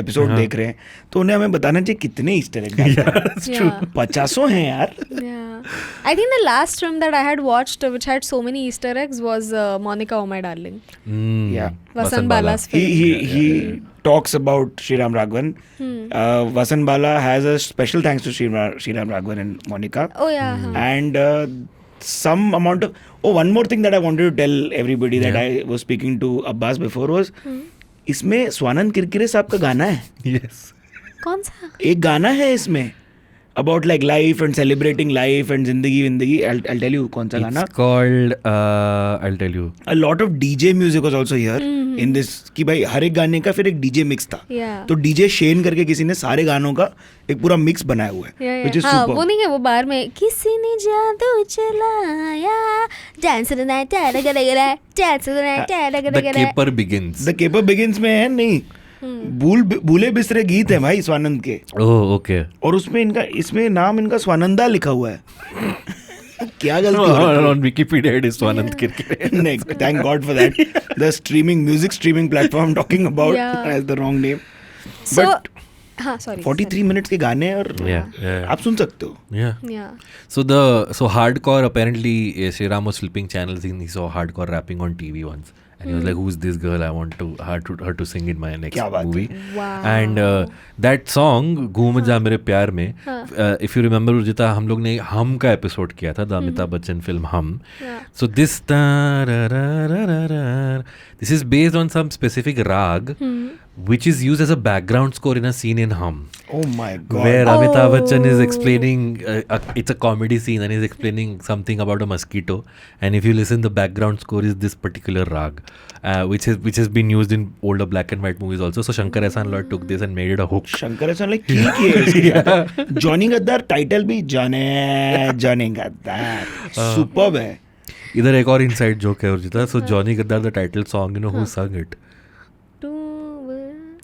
एपिसोड देख रहे हैं तो उन्हें हमें बताना चाहिए कितने ईस्टर एग हैं. 50 हैं यार. I think the last film that I had watched which had so many Easter eggs was Monica, Oh My Darling. Vasan Bala's film. He talks about Sriram Raghavan. Vasan Bala has a special thanks to Sriram Raghavan and Monica. Oh yeah. And some amount of one more thing that I wanted to tell everybody that I was speaking to Abbas before was इसमें स्वानंद किरकिरे साहब का गाना है. Yes. कौन सा? एक गाना है इसमें about like life and celebrating life and zindagi. I'll tell you कौन सा गाना. It's called I'll tell you. A lot of DJ music was also here in this. कि भाई हर एक गाने का फिर एक DJ mix था. तो DJ शेन करके किसी ने सारे गानों का एक पूरा mix बनाया हुआ है. Which is super. वो नहीं है वो बार में किसी ने जादू चलाया dance the night dance the night The Caper Begins. The Caper Begins में है नहीं. भूले बिसरे गीत है भाई स्वानंद के. Oh okay. और उसमें इनका इसमें नाम इनका स्वानंदा लिखा हुआ है. क्या गलती हो रही है? On Wikipedia it is Swanand Kirkire. Next, thank God for that. The music streaming platform I'm talking about has the wrong name. So, But हाँ sorry. 43 minutes के गाने और आप सुन सकते हो. Yeah. So hardcore apparently Sriram was flipping channels and he saw hardcore rapping on TV once. And he was like, who's this girl? I want her to sing in my next movie. Wow. And that song, Ghoom Ja Mere Pyar Mein, if you remember Urjita, हम लोग ने हम का episode किया था, the Amitabh Bachchan film हम. So this is based on some specific rag, which is used as a background score in a scene in Hum. Oh my God. Where Amitabh Bachchan is explaining, it's a comedy scene and he's explaining something about a mosquito. And if you listen, the background score is this particular rag, which has been used in older black and white movies also. So Shankar Ehsaan Loy took this and made it a hook. Shankar Ehsaan Loy ठीक है. Johnny Gaddaar title भी Johnny Gaddaar. Superb है. इधर एक और inside joke है Urjita. So Johnny Gaddaar, the title song, you know who sung it?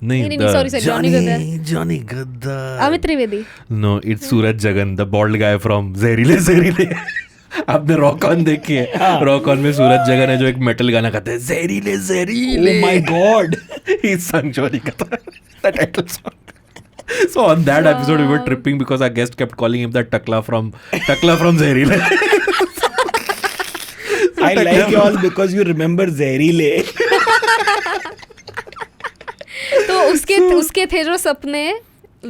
नहीं sorry Johnny Gaddaar. Amit Trivedi. No, it's Suraj Jagan, the bald guy from Zehrile. आपने rock on देखी है? Rock on में सूरज जगन है जो एक metal गाना गाता है जहरीले जहरीले. Oh my God. He sung Johnny Gaddaar, the title song. So on that episode we were tripping because our guest kept calling him that Takla from Zehrile. I like you all because you remember Zehrile. तो उसके थे जो सपने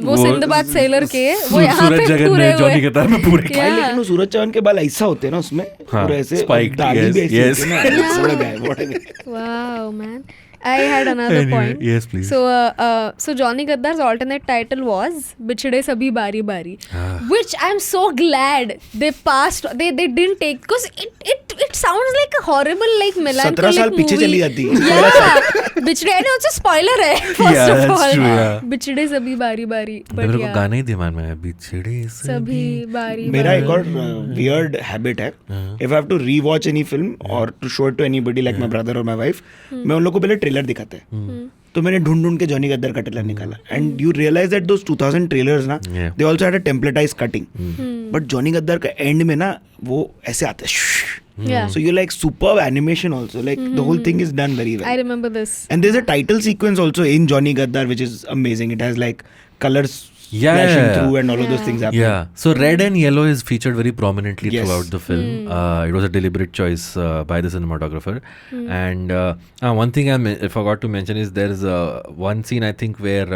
वो Sinbad seller के वो यहाँ पे सूरज जगन में जॉनी गद्दार में पूरे भाई लेकिन वो सूरज चौहान के बाल ऐसा होते हैं ना उसमें पूरे ऐसे दाढ़ी भी ऐसी होती है ना. बड़ा गए. Wow man. I had another point. Yes, please. So Johnny Gaddar's alternate title was बिछड़े सभी बारी बारी, which I'm so glad they passed. They didn't take because it sounds like a horrible like melancholic 17 साल पीछे चली जाती है. Yeah, बिछड़े and also spoiler है first of all. True, yeah. बिछड़े सभी बारी बारी. मेरे को गाना ही दिमाग में है बिछड़े सभी बारी. मेरा एक और weird habit है. If I have to rewatch any film or to show it to anybody like my brother or my wife, मैं उन लोगों को पहले ट्रेलर दिखाते हैं. तो मैंने ढूंढ के जॉनी गद्दार का ट्रेलर निकाला and you realise that those 2000 trailers ना they also had a templatized cutting. But Johnny Gaddaar का एंड में ना वो ऐसे आता है. So you like superb animation also, like the whole thing is done very well. I remember this. And there's a title sequence also in Johnny Gaddaar which is amazing. It has like colors flashing through and all of those things happen. Yeah. So red and yellow is featured very prominently throughout the film. It was a deliberate choice by the cinematographer. And one thing I forgot to mention is there's one scene I think where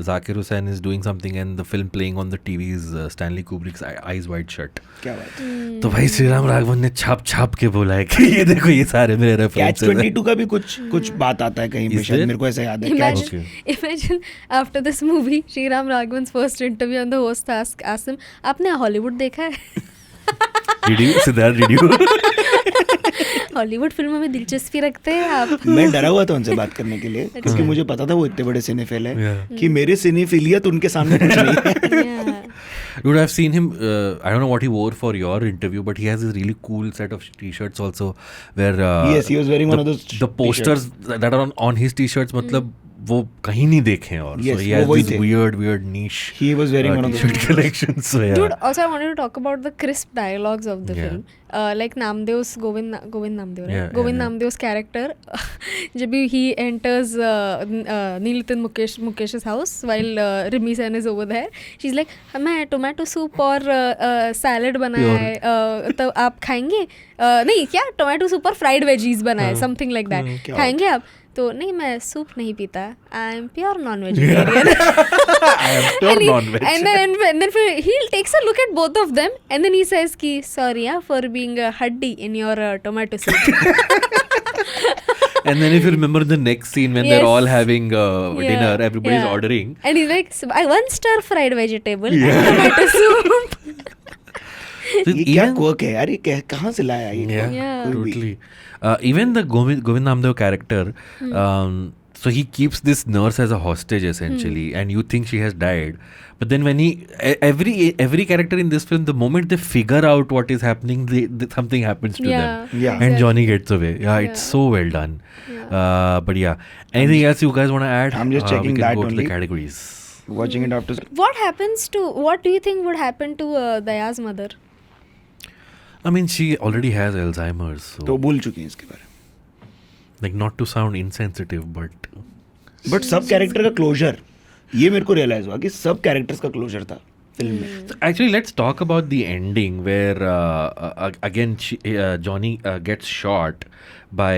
Zakir Hussain is doing something and the film playing on the TV is Stanley Kubrick's Eyes Wide Shut. क्या बात. तो भाई श्रीराम राघवन ने छाप के बोला है कि ये देखो ये सारे मेरे रेफरेंसेस हैं. Catch 22 का भी कुछ बात आता है कहीं पे शायद मेरे को ऐसा याद है. Imagine after this movie Sriram Raghavan's first interview and the host asked him, आपने हॉलीवुड देखा है? Siddharth did you? हॉलीवुड फिल्मों में दिलचस्पी रखते हैं आप? मैं डरा हुआ था उनसे बात करने के लिए क्योंकि मुझे पता था वो इतने बड़े सिनेफिल है कि मेरे सिनेफिलियत उनके सामने कुछ नहीं है. You would have seen him, I don't know what he wore for your interview, but he has this really cool set of t-shirts also where yes, he was wearing one of those the posters that are on his t-shirts मतलब वो कहीं नहीं देखे और so he has this weird niche. He was wearing one of those collections. So yeah. Dude, also I wanted to talk about the crisp dialogues of the film. Like Namdev's Govind Namdev, right? Govind Namdev's character, जब he enters Nitin Mukesh's house while Rimi Sen is over there, she's like, मैं tomato soup और salad बनाया है तो आप खाएंगे? नहीं क्या टोमेटो सूप और फ्राइड वेजीज बनाया है, समथिंग लाइक दैट. खाएंगे आप? तो नहीं मैं सूप नहीं पीता. I am pure non vegetarian. And then he takes a look at both of them and then he says कि sorry for being a haddi in your tomato soup. And then if you remember the next scene when they're all having dinner, everybody's ordering. And he's like, I want stir fried vegetable and tomato soup. So ये क्या quirk है यार, ये कहाँ से लाया ये? Yeah. Totally. Even the Govind Namdev character, so he keeps this nurse as a hostage essentially, and you think she has died. But then when every character in this film, the moment they figure out what is happening, something happens to them. Yeah. And Johnny gets away. Yeah, it's so well done. But yeah, anything else you guys want to add? I'm just checking we can that go to the only. categories. Watching it after. What do you think would happen to Daya's mother? I mean, she already has Alzheimer's, so तो भूल चुकी हैं इसके बारे में. like not to sound insensitive, but सब character का closure, ये मेरे को रियलाइज हुआ कि सब कैरेक्टर्स का क्लोजर था फिल्म में. So actually, let's talk about the ending where again Johnny gets shot by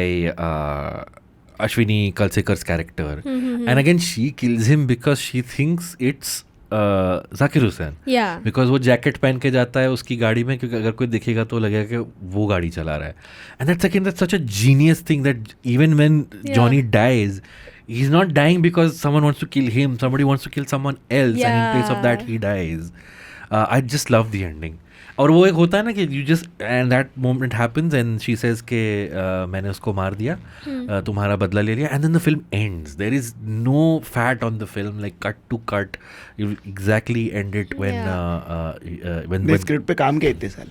Ashwini Kalsekar's character, and again she kills him because she thinks it's Zakir Hussain. Yeah. Because वो jacket पहन के जाता है उसकी गाड़ी में, क्योंकि अगर कोई दिखेगा तो लगेगा कि वो गाड़ी चला रहा है. And that's such a genius thing that even when Johnny dies, he's not dying because someone wants to kill him. Somebody wants to kill someone else, and in place of that, he dies. I just love the ending. और वो एक होता है ना कि you just and that moment happens and she says कि मैंने उसको मार दिया, तुम्हारा बदला ले लिया, and then the film ends. There is no fat on the film, like cut to cut. You exactly end it when script पे काम किया इतने साल.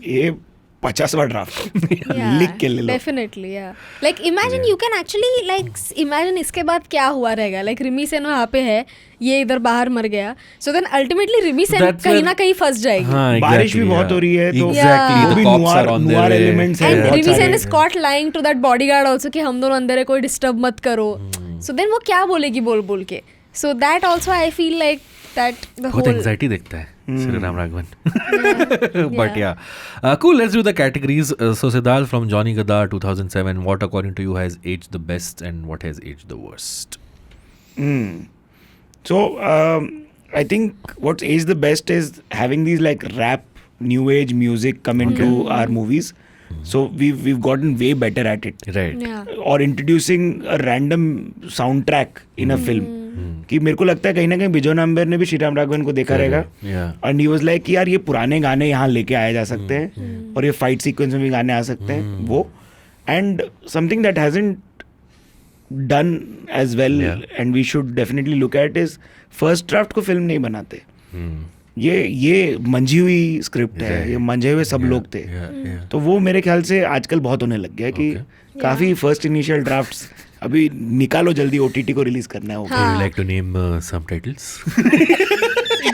ये 50वां ड्राफ्ट लिख के ले लो. Definitely, yeah. Like imagine you can actually like imagine इसके बाद क्या हुआ रहेगा. Like रिमी सेन वहाँ पे है, ये इधर बाहर मर गया. So then ultimately Rimi Sen कहीं ना कहीं फंस जाएगी. हाँ, बारिश भी बहुत हो रही है तो exactly, the cops are on their way. elements हैं And बहुत रिमी सेन सारे. is caught lying to that bodyguard also कि हम दोनों अंदर है, कोई डिस्टर्ब मत करो. So then वो क्या बोलेगी बोल के. So that also I feel like that the बहुत whole anxiety देखता है Sriram Raghavan. But yeah, cool. Let's do the categories. So Siddhaath from Johnny Gaddaar 2007. What according to you has aged the best and what has aged the worst? So I think what's aged the best is having these like rap, new age music come into our movies. So we've gotten way better at it. Right. yeah. Or introducing a random soundtrack in a film. कि मेरे को लगता है कहीं ना कहीं बिजो number ने भी श्रीराम राघवन को देखा रहेगा. एंड ही वाज लाइक कि यार ये पुराने गाने यहाँ लेके आए जा सकते हैं और ये फाइट सीक्वेंस में भी गाने आ सकते हैं वो. And something that hasn't done as well and we should definitely look at is first draft को फिल्म नहीं बनाते. ये मंझी हुई स्क्रिप्ट है, ये मंझे हुए सब लोग थे. तो वो मेरे ख्याल से आजकल बहुत होने लग गया कि काफी फर्स्ट इनिशियल ड्राफ्ट्स अभी निकालो जल्दी, OTT को रिलीज करना है. Would you like to name some titles?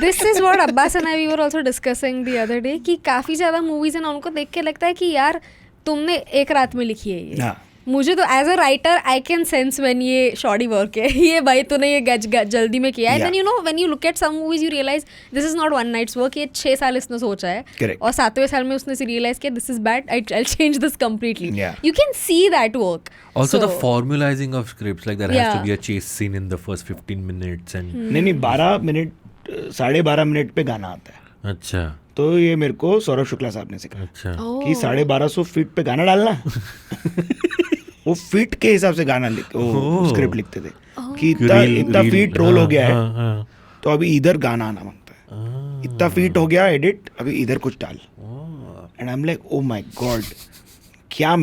This is what Abbas and I we were also discussing the other day कि काफी ज्यादा मूवीज है ना, उनको देख के लगता है कि यार तुमने एक रात में लिखी है ये. मुझे तो as a writer I can sense when ये शॉर्टी वर्क है, ये भाई तूने ये जल्दी में किया है. Then you know when you look at some movies you realise this is not one night's work. ये 6 साल इसने सोचा है. Correct. और 7वें साल में उसने रियलाइज किया this is bad, I will change this completely. You can see that work. Also the formalizing of scripts, like there has to be a chase scene in the first 15 minutes and नहीं 12 minute 12.5 minute पे गाना आता है. अच्छा. तो ये मेरे को सौरभ शुक्ला साहब ने सिखाया अच्छा. कि 1250 फीट पे गाना डालना. वो फीट के हिसाब से गाना स्क्रिप्ट लिखते थे कि इतना फीट रोल हो गया है तो अभी इधर गाना आना मांगता है. इतना फीट हो गया एडिट, अभी इधर कुछ डाल. And I am like oh my God, क्या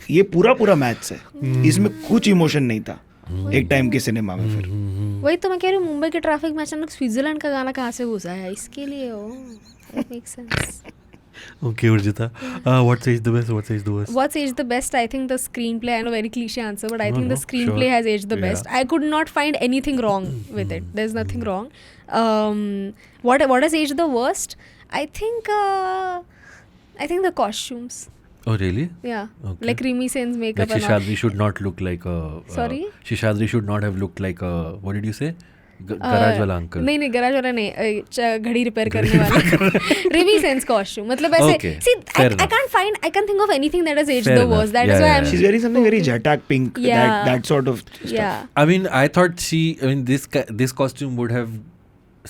ये पूरा मैथ्स है. इसमें कुछ इमोशन नहीं था एक टाइम के सिनेमा में. फिर वही तो मैं कह रही हूँ, मुंबई के ट्रैफिक में अचानक स्विट्जरलैंड का गाना कहाँ से घुसा है इसके लिए. Make sense. Okay, Urjita. What's aged the best? What's aged the worst? What's aged the best? I think the screenplay. I know, very cliche answer, but I think the no, screenplay sure. has aged the best. I could not find anything wrong with it. There's nothing wrong. What has aged the worst? I think the costumes. Oh really? Yeah. Okay. Like Rimi Sen's makeup. Like and all. Shishadri should not look like a. Sorry? Shishadri should not have looked like a. What did you say? Garage वाला uncle. नहीं garage वाला नहीं, घड़ी repair करने वाला. Rimi sense costume मतलब ऐसे. See, I can't think of anything that has aged the worst. That is why I'm. She's wearing something very Jatak pink. That sort of stuff. Yeah. I mean, I thought this costume would have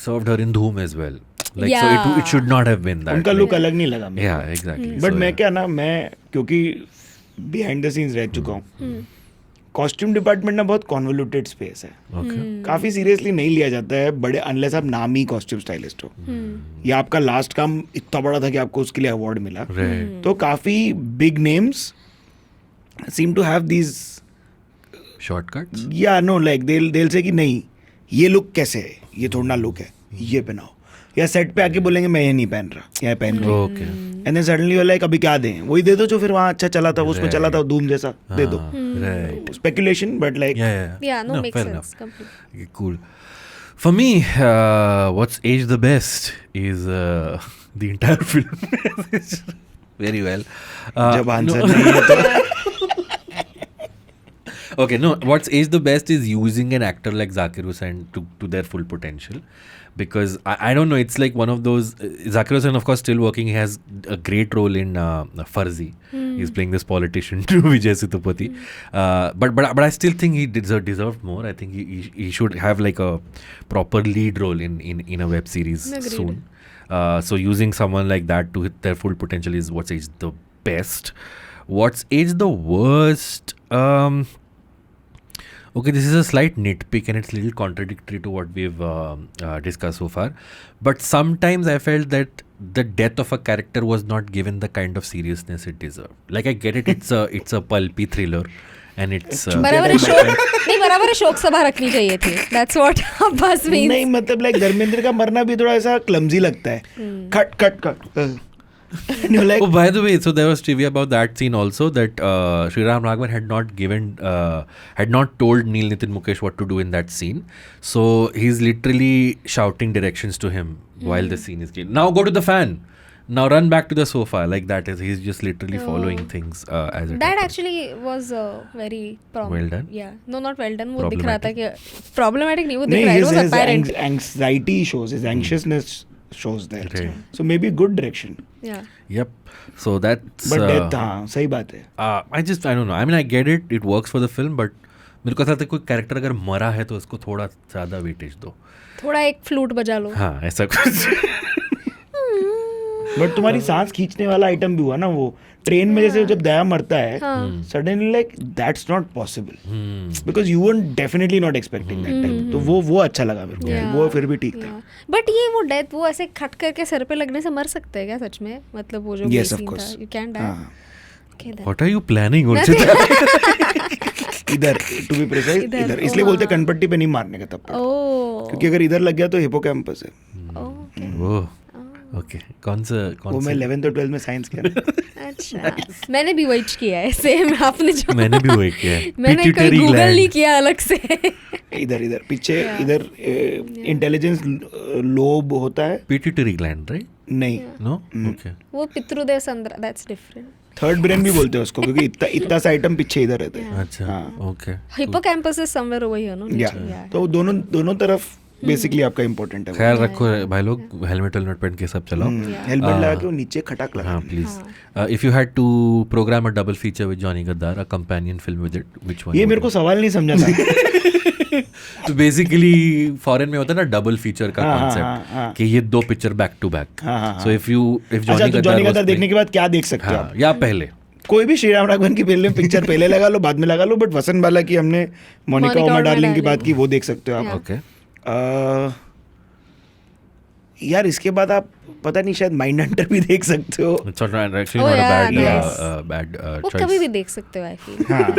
served her in Dhoom as well. Like so, it should not have been that. उनका look अलग नहीं लगा मुझे. Yeah, exactly. But मैं क्या ना, मैं क्योंकि बिहाइंड द सीन्स रह चुका हूँ. कॉस्ट्यूम डिपार्टमेंट ना बहुत कॉन्वोल्यूटेड स्पेस है. काफी सीरियसली नहीं लिया जाता है बड़े, अनलेस आप नामी कॉस्ट्यूम स्टाइलिस्ट हो या आपका लास्ट काम इतना बड़ा था कि आपको उसके लिए अवार्ड मिला. तो काफी big names seem to have these shortcuts. या नो लाइक they'll से कि नहीं ये लुक कैसे है, ये थोड़ा ना लुक है, ये पहनाओ. या सेट पे आके बोलेंगे मैं ये नहीं पहन रहा, ये पहन रहा. Okay. And then suddenly like अभी क्या दें, वही दे दो जो फिर वहाँ अच्छा चला था, उसमें चला था धूम जैसा दे दो. Right. Speculation but like Yeah, no, makes fair sense. enough. Completely. Okay, cool. For me, what's aged the best is the entire film. Very well. जब आंसर no. नहीं है तो Okay, no, what's aged the best is using an actor like Zakir Hussain to their full potential. Because I don't know, it's like one of those. Zakir Hussain, of course, still working. He has a great role in Farzi. He's playing this politician to Vijay Sethupathi. But I still think he deserved more. I think he should have like a proper lead role in a web series soon. So using someone like that to hit their full potential is what's aged the best. What's aged the worst? Okay, this is a slight nitpick and it's a little contradictory to what we've discussed so far. But sometimes I felt that the death of a character was not given the kind of seriousness it deserved. Like I get it, it's a pulpy thriller and it's बराबर है शोक नहीं, बराबर है शोक सभा रखनी चाहिए थी. That's what Abbas means. नहीं मतलब लाइक धर्मेंद्र का मरना भी थोड़ा ऐसा क्लमजी लगता है. Cut cut cut. And you're like, oh, by the way, so there was trivia about that scene also, that Sriram Raghavan had not told Nitin Mukesh what to do in that scene. So he's literally shouting directions to him while the scene is going. Now go to the fan. Now run back to the sofa. Like that is, he's just literally following things as it That happens. actually was very Well done? Yeah, no, not well done. वो दिख रहा था कि problematic नहीं, वो दिख नहीं, रहा है. It was his apparent. anxiety shows, his anxiousness shows there. Right. So maybe good direction. Yeah. Yep. So that's. But death, हाँ सही बात है. I don't know. I mean, I get it. It works for the film, but मेरे को ऐसा लगता है कोई कैरेक्टर अगर मरा है तो उसको थोड़ा ज़्यादा वेटेज दो. थोड़ा एक फ्लूट बजा लो. हाँ, ऐसा कुछ. बट तुम्हारी सांस खींचने वाला आइटम भी हुआ ना, वो ट्रेन में जैसे जब दया मरता है suddenly like that's not possible because you were definitely not expecting that time. तो वो अच्छा लगा मेरे को, वो फिर भी ठीक था. बट ये वो डेथ वो ऐसे खट करके सर पे लगने से मर सकते हैं क्या सच में? मतलब वो जो Yes, of सीन course. था, you can die. Okay, then. What are you planning, Urjita? इधर टू बी प्रिसाइज इधर, इसलिए बोलते कनपट्टी पे नहीं मारने का तब तक. Oh. क्योंकि अगर इधर लग गया तो हिपोकैम्पस है. Okay. वो ओके. कौन सा वो मैं 11th और 12th में साइंस किया. अच्छा. मैंने भी वही किया है सेम आपने जो. मैंने भी वही किया है. मैंने कोई गूगल नहीं किया अलग से. इधर पीछे इधर इंटेलिजेंस लोब होता है. Pituitary gland, right? नहीं, नो. ओके. वो पितृदेव संद्रा, दैट्स डिफरेंट. थर्ड ब्रेन भी बोलते हैं उसको क्योंकि इतना सा आइटम पीछे इधर रहता है. अच्छा. Okay. Hippocampus is somewhere over here, no? या तो दोनों तरफ बेसिकली आपका इम्पोर्टेंट है. ख्याल रखो भाई लोग, हेलमेट पहन के सब चलाओ. हेलमेट लगा के वो नीचे खटाक लगा. हाँ, please. If you had to program a double feature with Johnny Gaddaar, a companion film with it, which one? ये मेरे को सवाल नहीं समझा था. तो बेसिकली फॉरेन में होता है ना डबल फीचर का कॉन्सेप्ट कि ये दो picture back to back. So if अच्छा, तो जॉनी गद्दार देखने के बाद क्या देख सकते हो आप? या पहले कोई भी श्रीराम राघवन की फिल्म पिक्चर पहले लगा लो, बाद में लगा लो, बट वसंत बाला की हमने मोनिका उमा डार्लिंग की बात की, वो देख सकते हो आप. ओके. यार इसके बाद आप पता नहीं शायद माइंड हंटर भी देख सकते हो. It's actually not a bad वो choice. कभी भी देख सकते हो, आई फील. हाँ.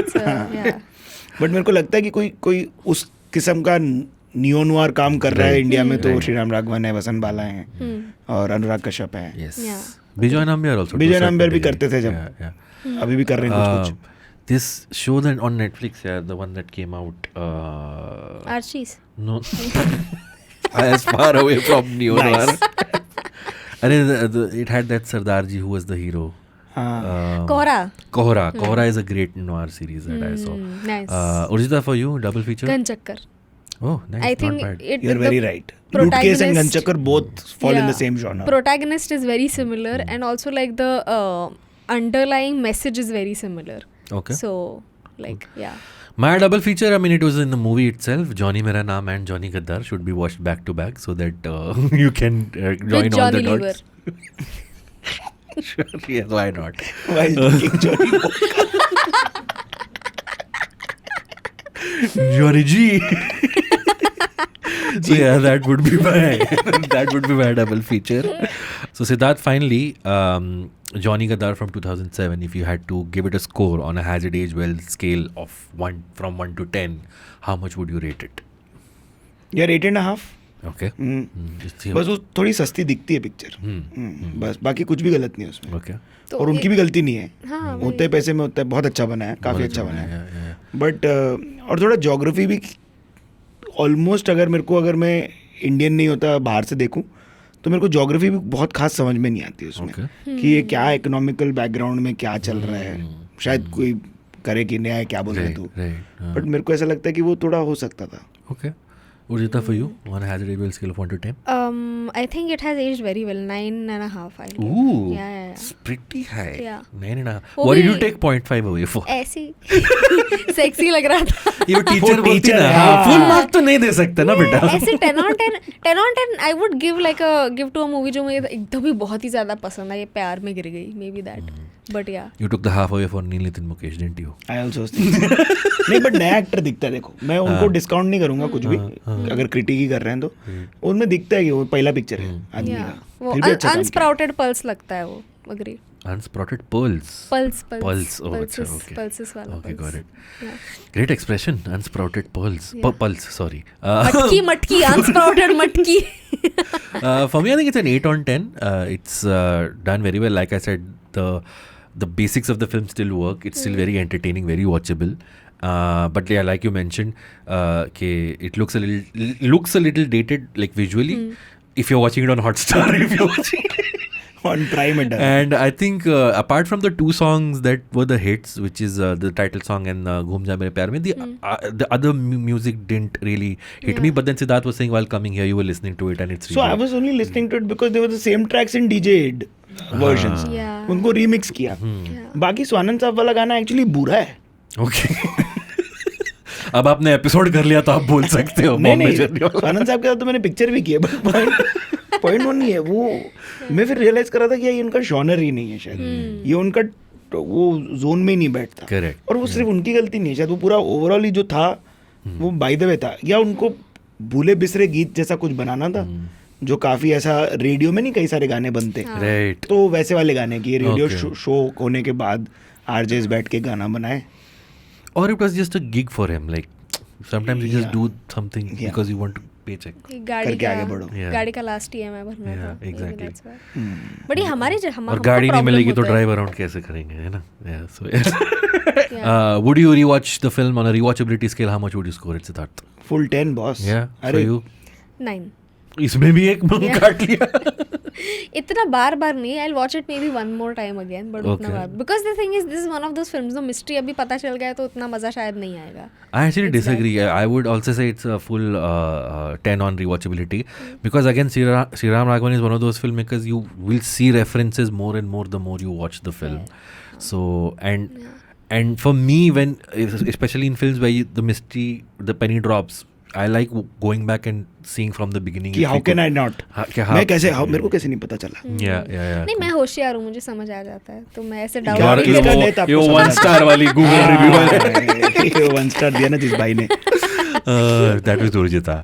बट मेरे को लगता है कि कोई उस किस्म का नियो-नोयर काम कर रहा है इंडिया में तो श्रीराम राघवन है, वसंत बाला हैं और अनुराग कश्यप हैं. Yes. विजय नाम्बियार also. विजय नाम्बियार भी करते थे जब, अभी भी कर रहे हैं कुछ. This show that on Netflix, yeah, the one that came out. Archie's. No. As far away from neo-noir. It had that Sardarji who was the hero. Kohra is a great noir series that I saw. Nice. Urjita, for you, double feature? Ganchakkar. Oh, nice. I think not bad. You're very right. Lootcase and Ganchakkar both fall in the same genre. Protagonist is very similar and also like the underlying message is very similar. Okay. So like My double feature, I mean, it was in the movie itself. Johnny Mera Naam and Johnny Gaddaar should be watched back to back so that you can join with all the Johnny dots. Sure, yes, why not? while drinking Johnny Walker. Johnny G. So yeah, that would be my double feature. So Siddharth, finally, Johnny Gaddaar from 2007. If you had to give it a score on a Has It Aged Well scale of 1 from 1 to 10, how much would you rate it? यार 8.5. Okay. बस वो थोड़ी सस्ती दिखती है picture, बस बाकी कुछ भी गलत नहीं है उसमें. Okay. तो और उनकी भी गलती नहीं है. हाँ, उतने पैसे में उतना बहुत अच्छा बना है, काफ़ी अच्छा बना है. बट और थोड़ा जोग्राफी भी ऑलमोस्ट, अगर मैं इंडियन नहीं होता बाहर से देखूं तो मेरे को जोग्राफी भी बहुत खास समझ में नहीं आती उसमें. कि ये क्या इकोनॉमिकल बैकग्राउंड में क्या चल रहा है. शायद कोई करे कि नया है, क्या बोल रहे तू. बट मेरे को ऐसा लगता है कि वो थोड़ा हो सकता था. Okay. Urjita, for you, on a Has It Aged Well scale of 1 to 10? I think it has aged very well. 9.5. I think. Ooh, Yeah. it's pretty high. Yeah. 9.5. वो What did भी- you take 0.5 away for? ऐसी sexy लग रहा था. ये teacher बोलती teacher ना, है, हाँ, हाँ. full mark तो नहीं दे सकते ना बेटा. ऐसे 10 on 10 I would give give to a movie जो मुझे एकदम ही बहुत ही ज्यादा पसंद है. ये प्यार में गिर गई, maybe that. But yeah. You took the half away for Nitin Mukesh, didn't you? I also think. नहीं, बट नया एक्टर दिखता है. देखो, मैं उनको डिस्काउंट नहीं करूंगा कुछ भी, अगर क्रिटिक ही कर रहे हैं तो उनमें दिखता है कि वो पहला पिक्चर है आदमी Yeah. का. वो फिर भी अच्छा काम किया. unsprouted pulse लगता है वो. Agree. Unsprouted pearls. Pulse. Pulse. Oh, अच्छा, okay. Pulses वाला. Okay, got it. Yeah. Great expression. Unsprouted pearls. Yeah. Pulse, sorry. मटकी unsprouted मटकी. For me, I think it's an 8 on 10. It's done very well. Like I said, the basics of the film still work. It's still very entertaining, very watchable. But yeah, like you mentioned, it looks a little dated, like visually. If you're watching it on Hotstar, if you're watching it on Prime it does. And I think apart from the two songs that were the hits, which is the title song and Ghum Ja Mere Pyar Mein, the other music didn't really hit me. But then Siddharth was saying while coming here, you were listening to it and it's So I was only listening to it because they were the same tracks in DJ versions. Yeah. उनको remix किया. बाकी स्वानंद साहब वाला गाना actually बुरा है. Okay. अब आपने एपिसोड कर लिया तो आप बोल सकते हो. नहीं, स्वानंद साहब के साथ तो मैंने पिक्चर भी किया, बट पॉइंट वो नहीं है. वो मैं फिर रियलाइज कर रहा था कि ये उनका जॉनर ही नहीं है शायद. ये उनका वो जोन में ही नहीं बैठता. Correct. और वो सिर्फ उनकी गलती नहीं है शायद, वो पूरा ओवरऑल ही जो था वो बाय द वे था. या उनको भूले बिसरे गीत जैसा कुछ बनाना था, जो काफी ऐसा रेडियो में नहीं कई सारे गाने बनते, Right. तो वैसे वाले गाने की रेडियो Okay. शो होने के बाद आरजेस बैठ के गाना बनाए. Or it was just a gig for him. Like sometimes you just Yeah. do something Yeah. because you want to paycheck. गाड़ी करके का आगे बढ़ो. Yeah. गाड़ी का लास्ट EMI भरना Yeah, था. exactly. बट ये हमारे और गाड़ी नहीं मिलेगी तो ड्राइव अराउंड कैसे करेंगे, है ना? Yeah, so yeah. Would you rewatch the film on a rewatchability scale? How much would you score it, Siddharth? Full 10 boss. Yeah, for अरे you? 9. इसमें भी एक Yeah. काट लिया. इतना बार नहीं. I'll watch it maybe one more time again, but उतना Okay. Bar, because the thing is this is one of those films, the mystery अभी पता चल गया है तो उतना मजा शायद नहीं आएगा. I actually It's disagree. I would also say it's a full 10 on rewatchability because again, Sriram Raghavan is one of those filmmakers you will see references more and more the more you watch the film. So and for me, when especially in films where the mystery, the penny drops, I like going back and seeing from the beginning. कि how can I not? मैं कैसे मेरे को कैसे नहीं पता चला. Yeah. नहीं, मैं होशियार हूँ, मुझे समझ आ जाता है, तो मैं ऐसे यार, डाउट इसका net आपको ये समझ 1 star वाली Google review वाली. 1 star दिया ना जिस भाई ने. That was Urjita.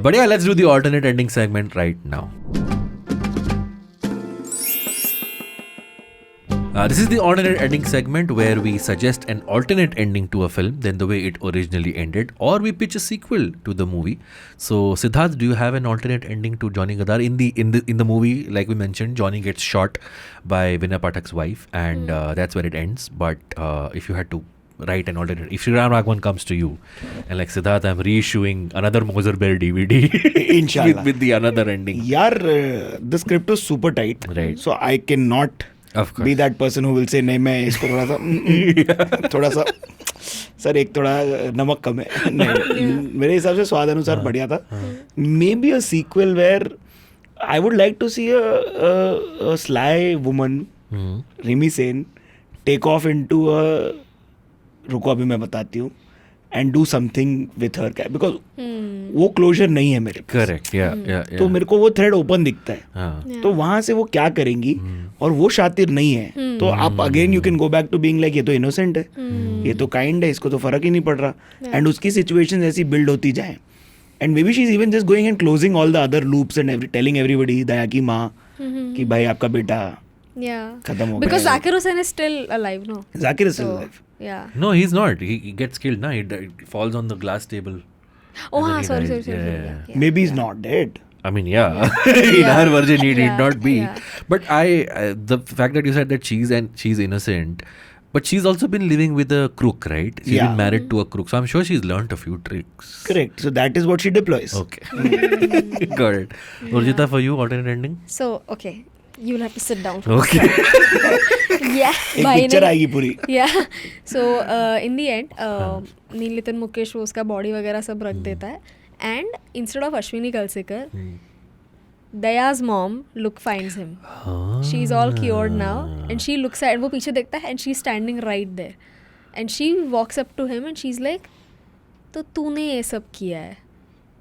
But yeah, let's do the alternate ending segment right now. This is the alternate ending segment where we suggest an alternate ending to a film than the way it originally ended, or we pitch a sequel to the movie. So, Siddharth, do you have an alternate ending to Johnny Gaddaar? In the movie, like we mentioned, Johnny gets shot by Vinay Pathak's wife, and that's where it ends. But if you had to write an alternate, if Sriram Raghavan comes to you and like, Siddharth, I'm reissuing another Moser Bear DVD Inshallah. with the another ending. यार, the script was super tight, Right. so I cannot Of course. be that person who will say नहीं, मैं इसको थोड़ा सा sir एक थोड़ा नमक कम है. नहीं, मेरे हिसाब से स्वाद अनुसार बढ़िया था. Maybe a sequel where I would like to see a sly woman Rimi Sen take off into a, रुको अभी मैं बताती हूँ, and do something with her, because वो क्लोजर नहीं है मेरे पास. Correct. Yeah. तो मेरे को वो थ्रेड ओपन दिखता है. हाँ. तो वहां से वो क्या करेंगी, और वो शातिर नहीं है, तो आप again you can go back to being like ये तो इनोसेंट है, ये तो काइंड है, इसको तो फर्क ही नहीं पड़ रहा. एंड उसकी सिचुएशन ऐसी बिल्ड होती जाए, and maybe she is even just going and closing all the other loops and telling everybody, Daya की माँ, कि भाई आपका बेटा खत्म हो गया. Because Zakir Hussain is still alive, no? Zakir is still alive. Yeah. No, he's not. He gets killed. Na, he falls on the glass table. Oh, And then हाँ, he sorry. dies. Yeah. Maybe he's not dead. I mean, yeah. In our version, he did not be. Yeah. But the fact that you said that she's innocent, but she's also been living with a crook, right? She's been married to a crook, so I'm sure she's learnt a few tricks. Correct. So that is what she deploys. Okay. Got it. Urjita, for you, alternate ending? So, okay. You'll have to sit down. Okay. Yeah. एक picture आएगी पूरी. Yeah. So, in the end, Nitin Mukesh वो उसका body वगैरह सब रख देता है, and instead of Ashwini Kalsekar, Daya's mom finds him. She's all cured now, and she looks at, वो पीछे देखता है, and she's standing right there, and she walks up to him and she's like, तो तूने ये सब किया है,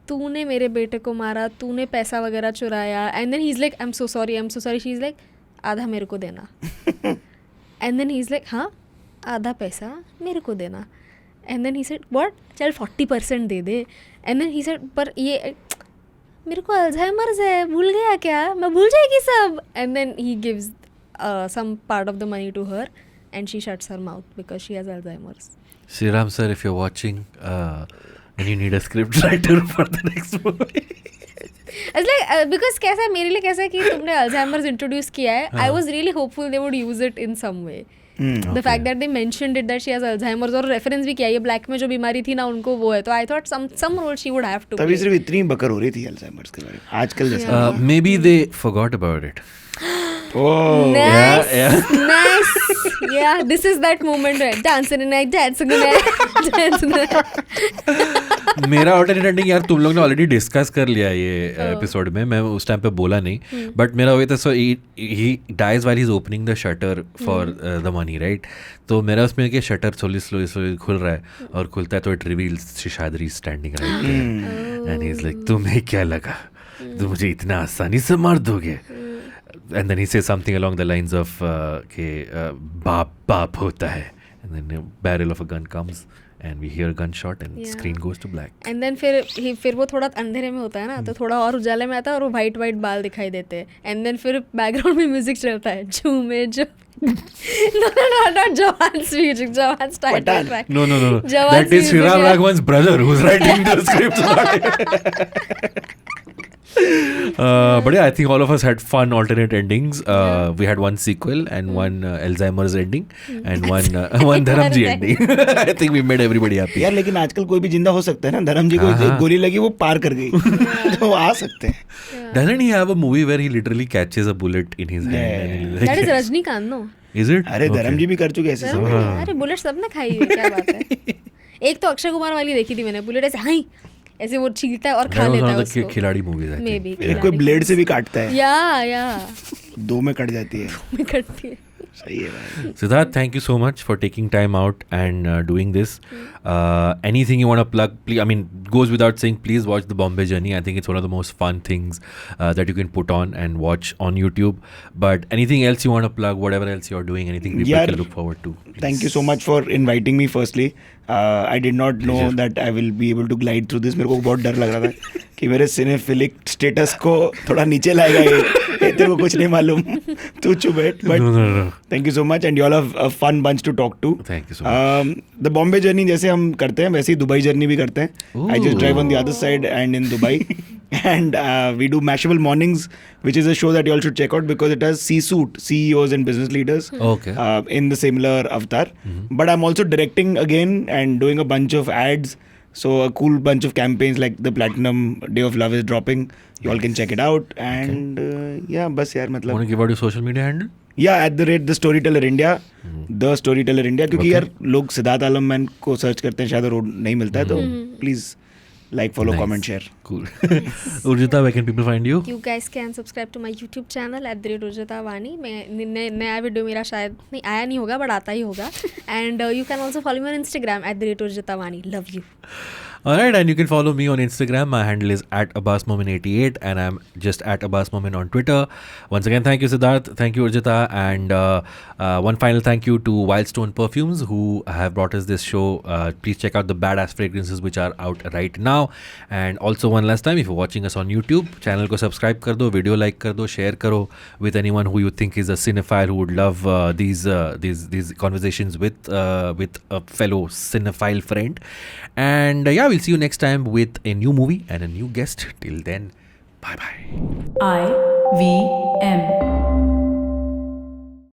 तूने मेरे बेटे को मारा, तूने पैसा वगैरह चुराया. And then he is like I am so sorry. She is like आधा मेरे को देना. And then he is like हाँ आधा पैसा मेरे को देना. And then he said what, चल 40% दे दे. एंड देन ही सेड पर ये मेरे को अल्जाइमर्स है, भूल गया क्या, मैं भूल जाएगी सब. And then he gives some part of the money to her, and she shuts her mouth because she has Alzheimer's. Sriram sir, if you're watching, and you need a script writer for the next movie. It's like because कैसा है मेरे लिए, कैसा है कि तुमने Alzheimer's introduce किया है. I was really hopeful they would use it in some way. The fact that they mentioned it that she has Alzheimer's, और reference भी किया, ये black में जो बीमारी थी ना उनको वो है, तो I thought some role she would have to. तभी सिर्फ इतनी बकर हो रही थी Alzheimer's के बारे में, आजकल जैसा. Maybe they forgot about it. Oh. Nice. Yeah. Nice. Yeah, this is that moment where dancing the night. मेरा ऑल्टरनेट एंडिंग यार तुम लोग ने ऑलरेडी डिस्कस कर लिया ये एपिसोड में, मैं उस टाइम पे बोला नहीं, बट मेरा वही था. So he dies while he is opening the shutter for the money, right? तो मेरा उसमें कि शटर स्लोली खुल रहा है, और खुलता है तो it reveals Seshadri standing right there, and he is like तुम्हें क्या लगा, तुम मुझे इतना आसानी से मार दोगे? And then he says something along the lines of बाप होता है, and then a barrel of a gun comes and we hear a gunshot and screen goes to black. And then फिर वो थोड़ा अंधेरे में होता है ना, तो थोड़ा और उजाले में आता है, और वो वाइट बाल दिखाई देते हैं. And then फिर बैकग्राउंड में म्यूजिक चलता है, झूमे जो not Jawan's music, Jawan's title track. No. Jawan's That is Sriram Raghavan's brother who's writing the script. But yeah, I think all of us had fun alternate endings. We had one sequel and one Alzheimer's ending and one Dharamji ending. I think we made everybody happy. यार लेकिन आजकल कोई भी जिंदा हो सकता है ना. धर्म जी को गोली लगी, वो पार कर गई, तो वो आ सकते हैं. Doesn't he have a movie where he literally catches a bullet in his hand? And That is Rajnikant, no? Is it? अरे धर्म जी भी कर चुके ऐसे सब. अरे बुलेट सबने खाई है, क्या बात है. एक तो अक्षय कुमार वाली देखी थी मैंने, बुलेट ऐसे हाई ऐसे वो छीलता है और खा लेता है उसको. खिलाड़ी मूवीज है. मे बी कोई ब्लेड से भी काटता है. या दो में कट जाती है. में कटती है. सही है भाई. Siddhaath, thank you so much for taking time out and doing this. Anything you want to plug? Please, I mean, goes without saying, please watch the Bombay Journey. I think it's one of the most fun things that you can put on and watch on YouTube. But anything else you want to plug? Whatever else you're doing, anything people can look forward to? Please. Thank you so much for inviting me. Firstly, I did not know that I will be able to glide through this. मेरे को बहुत डर लग रहा था कि मेरे सिनेफिलिक status को थोड़ा नीचे लाएगा ये. तेरे को कुछ नहीं मालूम, तू चुप बैठ. But No. thank you so much and you all have a fun bunch to talk to. Thank you so much. The Bombay Journey जैसे हम करते हैं वैसे ही दुबई जर्नी भी करते हैं. I just drive on the other side and in Dubai. And we do Mashable Mornings, which is a show that you all should check out because it has C-suite CEOs and business leaders Okay. in the similar avatar. But I'm also directing again and doing a bunch of ads. So a cool bunch of campaigns like the Platinum Day of Love is dropping. You all can check it out. And yeah, बस यार मतलब. Want to give out your social media handle? Yeah, at the rate the Storyteller India, the Storyteller India. क्योंकि यार लोग सिद्धार्थ आलमबैन को search करते हैं, शायद रोड नहीं मिलता है, तो please Like, follow, Nice. comment, share. Cool. Urjita, where can people find you? You guys can subscribe to my YouTube channel @Urjita Vani. मैं नया वीडियो मेरा शायद नहीं आया नहीं होगा बट आता ही होगा. And you can also follow me on Instagram @Urjita Vani. Love you. Alright, and you can follow me on Instagram. My handle is @AbbasMomin88 and I'm just @AbbasMomin on Twitter. Once again, thank you Siddharth, thank you Urjita, and one final thank you to Wildstone Perfumes who have brought us this show. Please check out the badass fragrances which are out right now. And also one last time, if you're watching us on YouTube, channel ko subscribe kar do, video like kar do, share karo with anyone who you think is a cinephile who would love these conversations with a fellow cinephile friend. And yeah, we'll see you next time with a new movie and a new guest. Till then, bye bye. IVM